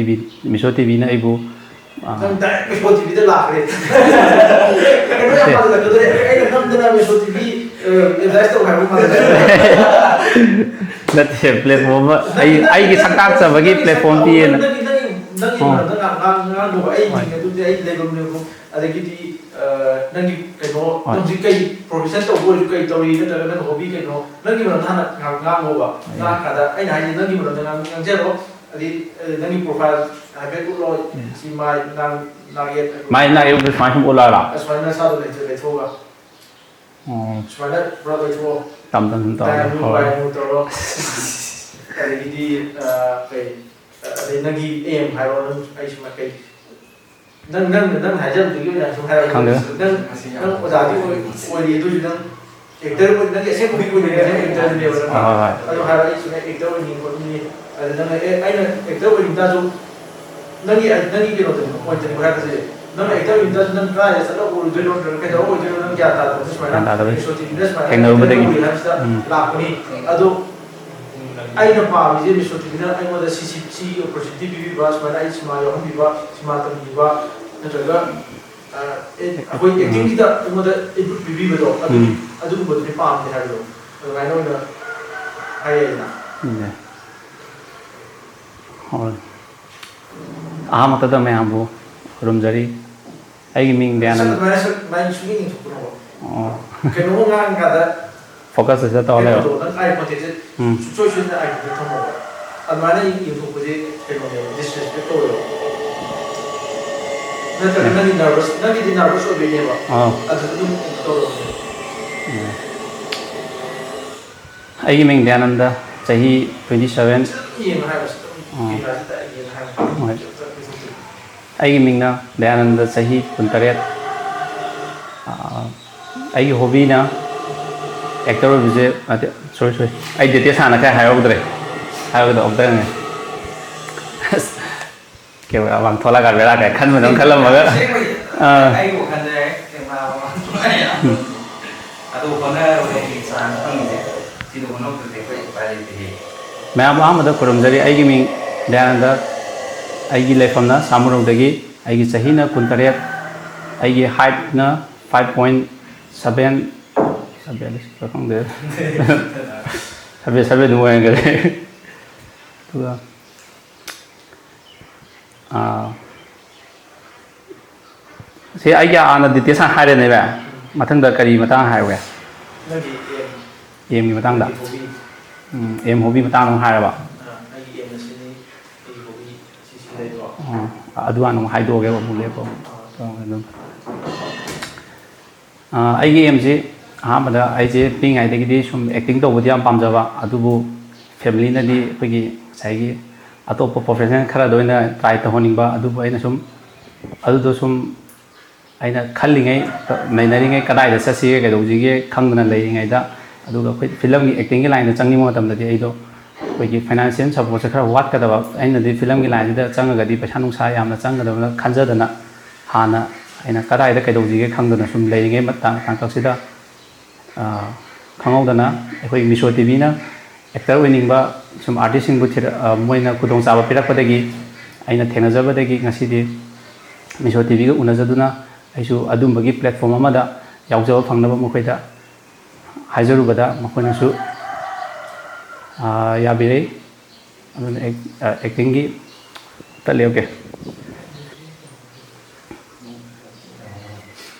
ꯃꯤꯁꯣ ꯇꯤꯚꯤꯅ ꯑꯩꯕꯨ ꯅꯪ ꯗꯥꯏꯔꯦꯛ ꯃꯤꯁꯣ ꯇꯤꯚꯤꯗ ꯂꯥꯛꯈ꯭ꯔꯦ ꯀꯩꯅꯣ ꯌꯥꯝ ꯃꯥꯜꯂꯛꯀꯗꯣꯔꯦ ꯑꯩꯅ ꯅꯝꯗꯅ ꯃꯤꯁꯣ ꯇꯤꯚꯤ ꯑꯦꯗꯚꯔꯇꯥꯏꯁ ꯇꯧ ꯍꯥꯏꯕ ꯃꯥꯜꯂꯛꯀꯗꯣꯔꯦ ꯅꯠꯇꯦ ꯄ꯭ꯂꯦꯠꯐꯣꯝ ꯑꯃ ꯑꯩꯒꯤ ꯁꯛꯇꯥꯛꯆꯕꯒꯤ ꯄ꯭ꯂꯦꯠꯐꯣꯝ ꯄꯤꯌꯦꯅ ꯅꯪꯒꯤ ꯃꯔꯝꯗ ꯉꯥꯡꯗꯧꯕ ꯑꯩ ꯑꯗꯨꯗꯤ ꯑꯩ ꯂꯩꯐꯝ ꯑꯗꯒꯤꯗꯤ ꯅꯪꯒꯤ ꯀꯩꯅꯣ ꯍꯧꯖꯤꯛ ꯀꯩ ꯄ꯭ꯔꯣꯐꯦꯁꯟ ꯇꯧꯕ ꯑꯣꯏꯔꯁꯨ ꯀꯩ ꯇꯧꯔꯤ ꯅꯠꯇ꯭ꯔꯒ ꯅꯪ ꯍꯣꯕꯤ ꯀꯩꯅꯣ ꯅꯪꯒꯤ ꯃꯔꯝꯗ ꯍꯥꯟꯅ ꯉꯥꯡꯉꯣꯕ ꯉꯥꯡꯀꯥꯟꯗ ꯑꯩꯅ ꯍꯥꯏꯁꯦ ꯅꯪꯒꯤ ꯃꯔꯝꯗ ꯉꯥꯡꯖꯔꯣ ꯑꯗꯩ ꯅꯪꯒꯤ ꯄ꯭ꯔꯣꯐꯥꯏꯜ ꯍꯥꯏꯐꯦꯠ ꯎꯠꯂꯣ ꯁꯤ ꯃꯥꯏ ꯅꯥꯒꯦꯠ ꯃꯥꯏ ꯅꯥꯒꯦꯠ ꯁꯨꯃꯥꯏꯅ ꯁꯨꯝ ꯎꯠꯂꯛꯑꯣꯔꯥ ꯁꯨꯃꯥꯏꯅ ꯅꯁꯥꯗꯣ ꯂꯩꯊꯣꯛꯑꯒ ꯁꯨꯃꯥꯏꯅ ꯄꯨꯔꯥ ꯂꯩꯊꯣꯛꯑꯣ ꯇꯝ ꯇꯝ ꯇꯧꯔꯣ ꯑꯗꯒꯤꯗꯤ ꯀꯩ ꯑꯗꯩ ꯅꯪꯒꯤ ꯑꯦꯝ ꯍꯥꯏꯔꯣ ꯅꯪ ꯑꯩ ꯁꯨꯃꯥꯏꯅ ꯀꯩ ꯅꯪ ꯍꯥꯏꯖꯕꯗꯨꯒꯤ ꯑꯣꯏꯅ ꯁꯨꯝ ꯍꯥꯏꯔꯛꯑꯣ ꯅꯪ ꯑꯣꯖꯥꯗꯤ ꯑꯣꯏꯔꯤ ꯑꯗꯨꯁꯨ ꯅꯪ ꯑꯦꯛꯇꯔ ꯅꯪꯒꯤ ꯑꯁꯦꯡꯕꯒꯤ ꯑꯣꯏꯅ ꯅꯪ ꯑꯦꯛꯇꯔꯅꯦꯕ ꯑꯗꯨ ꯍꯥꯏꯔꯣ ꯑꯩ ꯁꯨꯃꯥꯏꯅ ꯑꯦꯛꯇꯔ ꯑꯣꯏꯅꯤꯡ ꯈꯣꯠꯅꯤꯡꯉꯤ ꯑꯗ ꯅꯪ ꯑꯩꯅ ꯑꯦꯛꯇꯔ ꯑꯣꯏꯅꯤꯡ ꯇꯥꯁꯨ ꯅꯪꯒꯤ ꯀꯩꯅꯣꯗꯅꯤ ꯄꯣꯏꯟꯇꯅꯤ ꯍꯥꯏꯕꯁꯦ ꯅꯪ ꯑꯦꯛꯇꯔ ꯑꯣꯏꯅꯤꯡ ꯇꯥꯁꯨ ꯅꯪ ꯀꯗꯥꯏꯗ ꯆꯠꯂꯒ ꯑꯣꯏꯗꯣꯏꯅꯣ ꯅꯠꯇ꯭ꯔꯒ ꯀꯩꯗꯧꯔ ꯑꯣꯏꯗꯣꯏꯅꯣ ꯅꯪ ꯒ꯭ꯌꯥꯟ ꯇꯥꯗꯕꯁꯨ ꯁꯨꯃꯥꯏꯅ ꯁꯣꯇꯤꯚꯤꯗ ꯁꯨꯃꯥꯏꯅ ꯊꯦꯡꯅꯔꯨꯕꯗꯒꯤ ꯍꯥꯏꯕꯁꯤꯗ ꯂꯥꯛꯄꯅꯤ ꯑꯗꯣ ꯑꯩꯅ ꯄꯥꯝꯃꯤꯁꯦ ꯃꯤꯁꯣꯇꯤꯚꯤꯅ ꯑꯩꯉꯣꯟꯗ ꯁꯤ ꯑꯣꯄꯣꯔꯆꯨꯅꯤꯇꯤ ꯄꯤꯕꯤꯕ ꯁꯨꯃꯥꯏꯅ ꯑꯩ ꯁꯤꯃꯥ ꯌꯥꯎꯍꯟꯕꯤꯕ ꯁꯤꯃꯥ ꯇꯝꯕꯤꯕ ꯅꯠꯇ꯭ꯔꯒ ꯑꯩꯈꯣꯏ ꯑꯦꯛꯇꯤꯡꯒꯤꯗ ꯑꯩꯉꯣꯟꯗ ꯏꯟꯄꯨꯠ ꯄꯤꯕꯤꯕꯗꯣ ꯑꯗꯨꯒꯨꯝꯕꯗꯨꯗꯤ ꯄꯥꯝꯗꯦ ꯍꯥꯏꯕꯗꯣ ꯑꯗꯨꯃꯥꯏꯅ ꯑꯣꯏꯅ ꯍꯥꯏꯌꯦꯗꯅ ꯍꯣꯏ ꯑꯍꯥꯟꯕꯗ ꯃꯌꯥꯝꯕꯨ ꯈꯨꯔꯨꯝꯖꯔꯤ ꯑꯩꯒꯤ ꯃꯤꯡ ꯗꯌꯥꯅꯟꯗ ꯑꯗꯨꯃꯥꯏꯅ ꯁꯨꯡꯌꯦꯡ ꯌꯦꯡꯊꯣꯛꯄꯅꯣꯕ ꯀꯩꯅꯣꯝꯃ ꯉꯥꯡꯀꯥꯟꯗ ꯐꯣꯀꯁ ꯑꯁꯤꯗ ꯇꯧꯔ ꯂꯩꯕ ꯅꯪ ꯑꯥꯏ ꯀꯣꯟꯇꯦꯛꯁꯦ ꯁꯨꯡꯁꯣꯏ ꯁꯣꯏꯗꯅ ꯑꯥꯏ ꯀꯣꯟꯇꯦꯛ ꯊꯝꯃꯣꯕ ꯑꯗꯨꯃꯥꯏꯅ ꯌꯦꯡꯊꯣꯛꯄꯁꯦ ꯀꯩꯅꯣꯅꯦꯕ ꯗꯤꯁꯔꯦꯁꯄꯦꯛ ꯇꯧꯋꯦꯕ नंतर नंगी नर्वस नंगी दी नर्वस हो गई है बा अदु तुम तो ꯑꯩꯒꯤ ꯃꯤꯡ ꯗꯌꯥꯅꯟꯗ ꯆꯍꯤ 27 ये ना है बस ये रास्ता ये ना है ꯑꯩꯒꯤ ꯃꯤꯡꯅ ꯗꯌꯥꯅꯟꯗ ꯆꯍꯤ 18 ꯑꯩꯒꯤ ꯍꯣꯕꯤꯅ ꯑꯦꯛꯇꯔ ꯑꯣꯏꯕꯁꯦ ꯅꯠꯇꯦ ꯁꯣꯔꯤ ꯑꯩ ꯗꯤꯇꯦꯜꯁ ꯍꯥꯟꯅ ꯈꯔ ꯍꯥꯏꯍꯧꯗ꯭ꯔꯦ ꯍꯥꯏꯕꯗꯣ ꯑꯝꯇꯪꯅꯦ ꯀꯦꯃꯦꯔꯥ ꯋꯥꯡ ꯊꯣꯛꯂꯛꯑꯒ ꯕꯦꯔꯥ ꯀꯥꯏ ꯈꯟꯕꯗꯣ ꯈꯜꯂꯝꯃꯒ ꯑꯩ ꯋꯥꯈꯜꯗ ꯀꯦꯃꯦꯔꯥ ꯋꯥꯡ ꯑꯗꯣ ꯍꯣꯠꯅꯔꯒ ꯆꯥꯟ ꯐꯪꯉꯤꯁꯦ ꯁꯤꯗ ꯍꯣꯠꯅꯧꯗ꯭ꯔꯗꯤ ꯑꯩꯈꯣꯏ ꯎꯄꯥꯏ ꯂꯩꯇꯦ ꯃꯌꯥꯝ ꯑꯍꯥꯟꯕꯗ ꯈꯨꯔꯨꯝꯖꯔꯤ ꯑꯩꯒꯤ ꯃꯤꯡ ꯗꯌꯥꯅꯟꯗ ꯑꯩꯒꯤ ꯂꯩꯐꯝꯅ ꯁꯥꯃꯨꯔꯧꯗꯒꯤ ꯑꯩꯒꯤ ꯆꯍꯤꯅ 18 ꯑꯩꯒꯤ ꯍꯥꯏꯠꯅ 5.7 ꯈꯪꯗꯦ 7 ꯑꯣꯏꯔꯒꯗꯤ ꯑꯗꯨꯒ ꯁꯤ ꯑꯩꯒꯤ ꯍꯥꯟꯅ ꯗꯤꯇꯦꯜꯁ ꯍꯥꯏꯔꯦꯅꯦꯕ ꯃꯊꯪꯗ ꯀꯔꯤ ꯃꯇꯥꯡ ꯍꯥꯏꯔꯨꯒꯦ ꯑꯦꯝꯒꯤ ꯃꯇꯥꯡꯗ ꯑꯦꯝ ꯍꯣꯕꯤ ꯃꯇꯥꯡꯗ ꯍꯥꯏꯔꯕ ꯑꯗꯨ ꯍꯥꯟꯅ ꯑꯃꯨꯛ ꯍꯥꯏꯗꯣꯛꯑꯒꯦ ꯑꯃꯨꯛ ꯂꯦꯞꯄꯣ ꯑꯗꯨꯝ ꯑꯩꯒꯤ ꯑꯦꯝꯁꯤ ꯑꯍꯥꯟꯕꯗ ꯑꯩꯁꯦ ꯄꯤꯛꯏꯉꯩꯗꯒꯤꯗꯤ ꯁꯨꯝ ꯑꯦꯛꯇꯤꯡ ꯇꯧꯕꯗꯤ ꯌꯥꯝ ꯄꯥꯝꯖꯕ ꯑꯗꯨꯕꯨ ꯐꯦꯃꯤꯂꯤꯅꯗꯤ ꯑꯩꯈꯣꯏꯒꯤ ꯉꯁꯥꯏꯒꯤ ꯑꯇꯣꯞꯄ ꯄ꯭ꯔꯣꯐꯦꯁꯟ ꯈꯔꯗ ꯑꯣꯏꯅ ꯇ꯭ꯔꯥꯏ ꯇꯧꯍꯟꯅꯤꯡꯕ ꯑꯗꯨꯕꯨ ꯑꯩꯅ ꯁꯨꯝ ꯑꯗꯨꯗꯣ ꯁꯨꯝ ꯑꯩꯅ ꯈꯜꯂꯤꯉꯩ ꯅꯩꯅꯔꯤꯉꯩ ꯀꯗꯥꯏꯗ ꯆꯠꯁꯤꯒꯦ ꯀꯩꯗꯧꯁꯤꯒꯦ ꯈꯪꯗꯅ ꯂꯩꯔꯤꯉꯩꯗ ꯑꯗꯨꯒ ꯑꯩꯈꯣꯏ ꯐꯤꯂꯝꯒꯤ ꯑꯦꯛꯇꯤꯡꯒꯤ ꯂꯥꯏꯟꯗ ꯆꯪꯅꯤꯡꯕ ꯃꯇꯝꯗꯗꯤ ꯑꯩꯗꯣ ꯑꯩꯈꯣꯏꯒꯤ ꯐꯥꯏꯅꯥꯟꯁꯤꯌꯦꯜ ꯁꯞꯄꯣꯔꯠꯁꯦ ꯈꯔ ꯋꯥꯠꯀꯗꯕ ꯑꯩꯅꯗꯤ ꯐꯤꯂꯝꯒꯤ ꯂꯥꯏꯟꯁꯤꯗ ꯆꯪꯉꯒꯗꯤ ꯄꯩꯁా ꯅꯨꯡꯁꯥ ꯌꯥꯝꯅ ꯆꯪꯒꯗꯕꯅ ꯈꯟꯖꯗꯅ ꯍꯥꯟꯅ ꯑꯩꯅ ꯀꯗꯥꯏꯗ ꯀꯩꯗꯧꯁꯤꯒꯦ ꯈꯪꯗꯅ ꯁꯨꯝ ꯂꯩꯔꯤꯉꯩ ꯇꯥꯡꯀꯛꯁꯤꯗ ꯈꯪꯍꯧꯗꯅ ꯑꯩꯈꯣꯏ ꯃꯤꯁꯣ ꯇꯤꯚꯤꯅ ꯑꯦꯛꯇꯔ ꯑꯣꯏꯅꯤꯡꯕ ꯁꯨꯝ ꯑꯥꯔꯇꯤꯁꯁꯤꯡꯕꯨ ꯃꯣꯏꯅ ꯈꯨꯗꯣꯡꯆꯥꯕ ꯄꯤꯔꯛꯄꯗꯒꯤ ꯑꯩꯅ ꯊꯦꯡꯅꯖꯕꯗꯒꯤ ꯉꯁꯤꯗꯤ ꯃꯤꯁꯣ ꯇꯤꯚꯤꯒ ꯎꯅꯖꯗꯨꯅ ꯑꯩꯁꯨ ꯑꯗꯨꯝꯕꯒꯤ ꯄ꯭ꯂꯦꯠꯐꯣꯝ ꯑꯃꯗ ꯌꯥꯎꯖꯕ ꯐꯪꯅꯕ ꯃꯈꯣꯏꯗ ꯍꯥꯏꯖꯔꯨꯕꯗ ꯃꯈꯣꯏꯅꯁꯨ ꯌꯥꯕꯤꯔꯛꯏ ꯑꯗꯨꯅ ꯑꯦꯛꯇꯤꯡꯒꯤ ꯇꯠꯂꯦ ꯑꯣꯀꯦ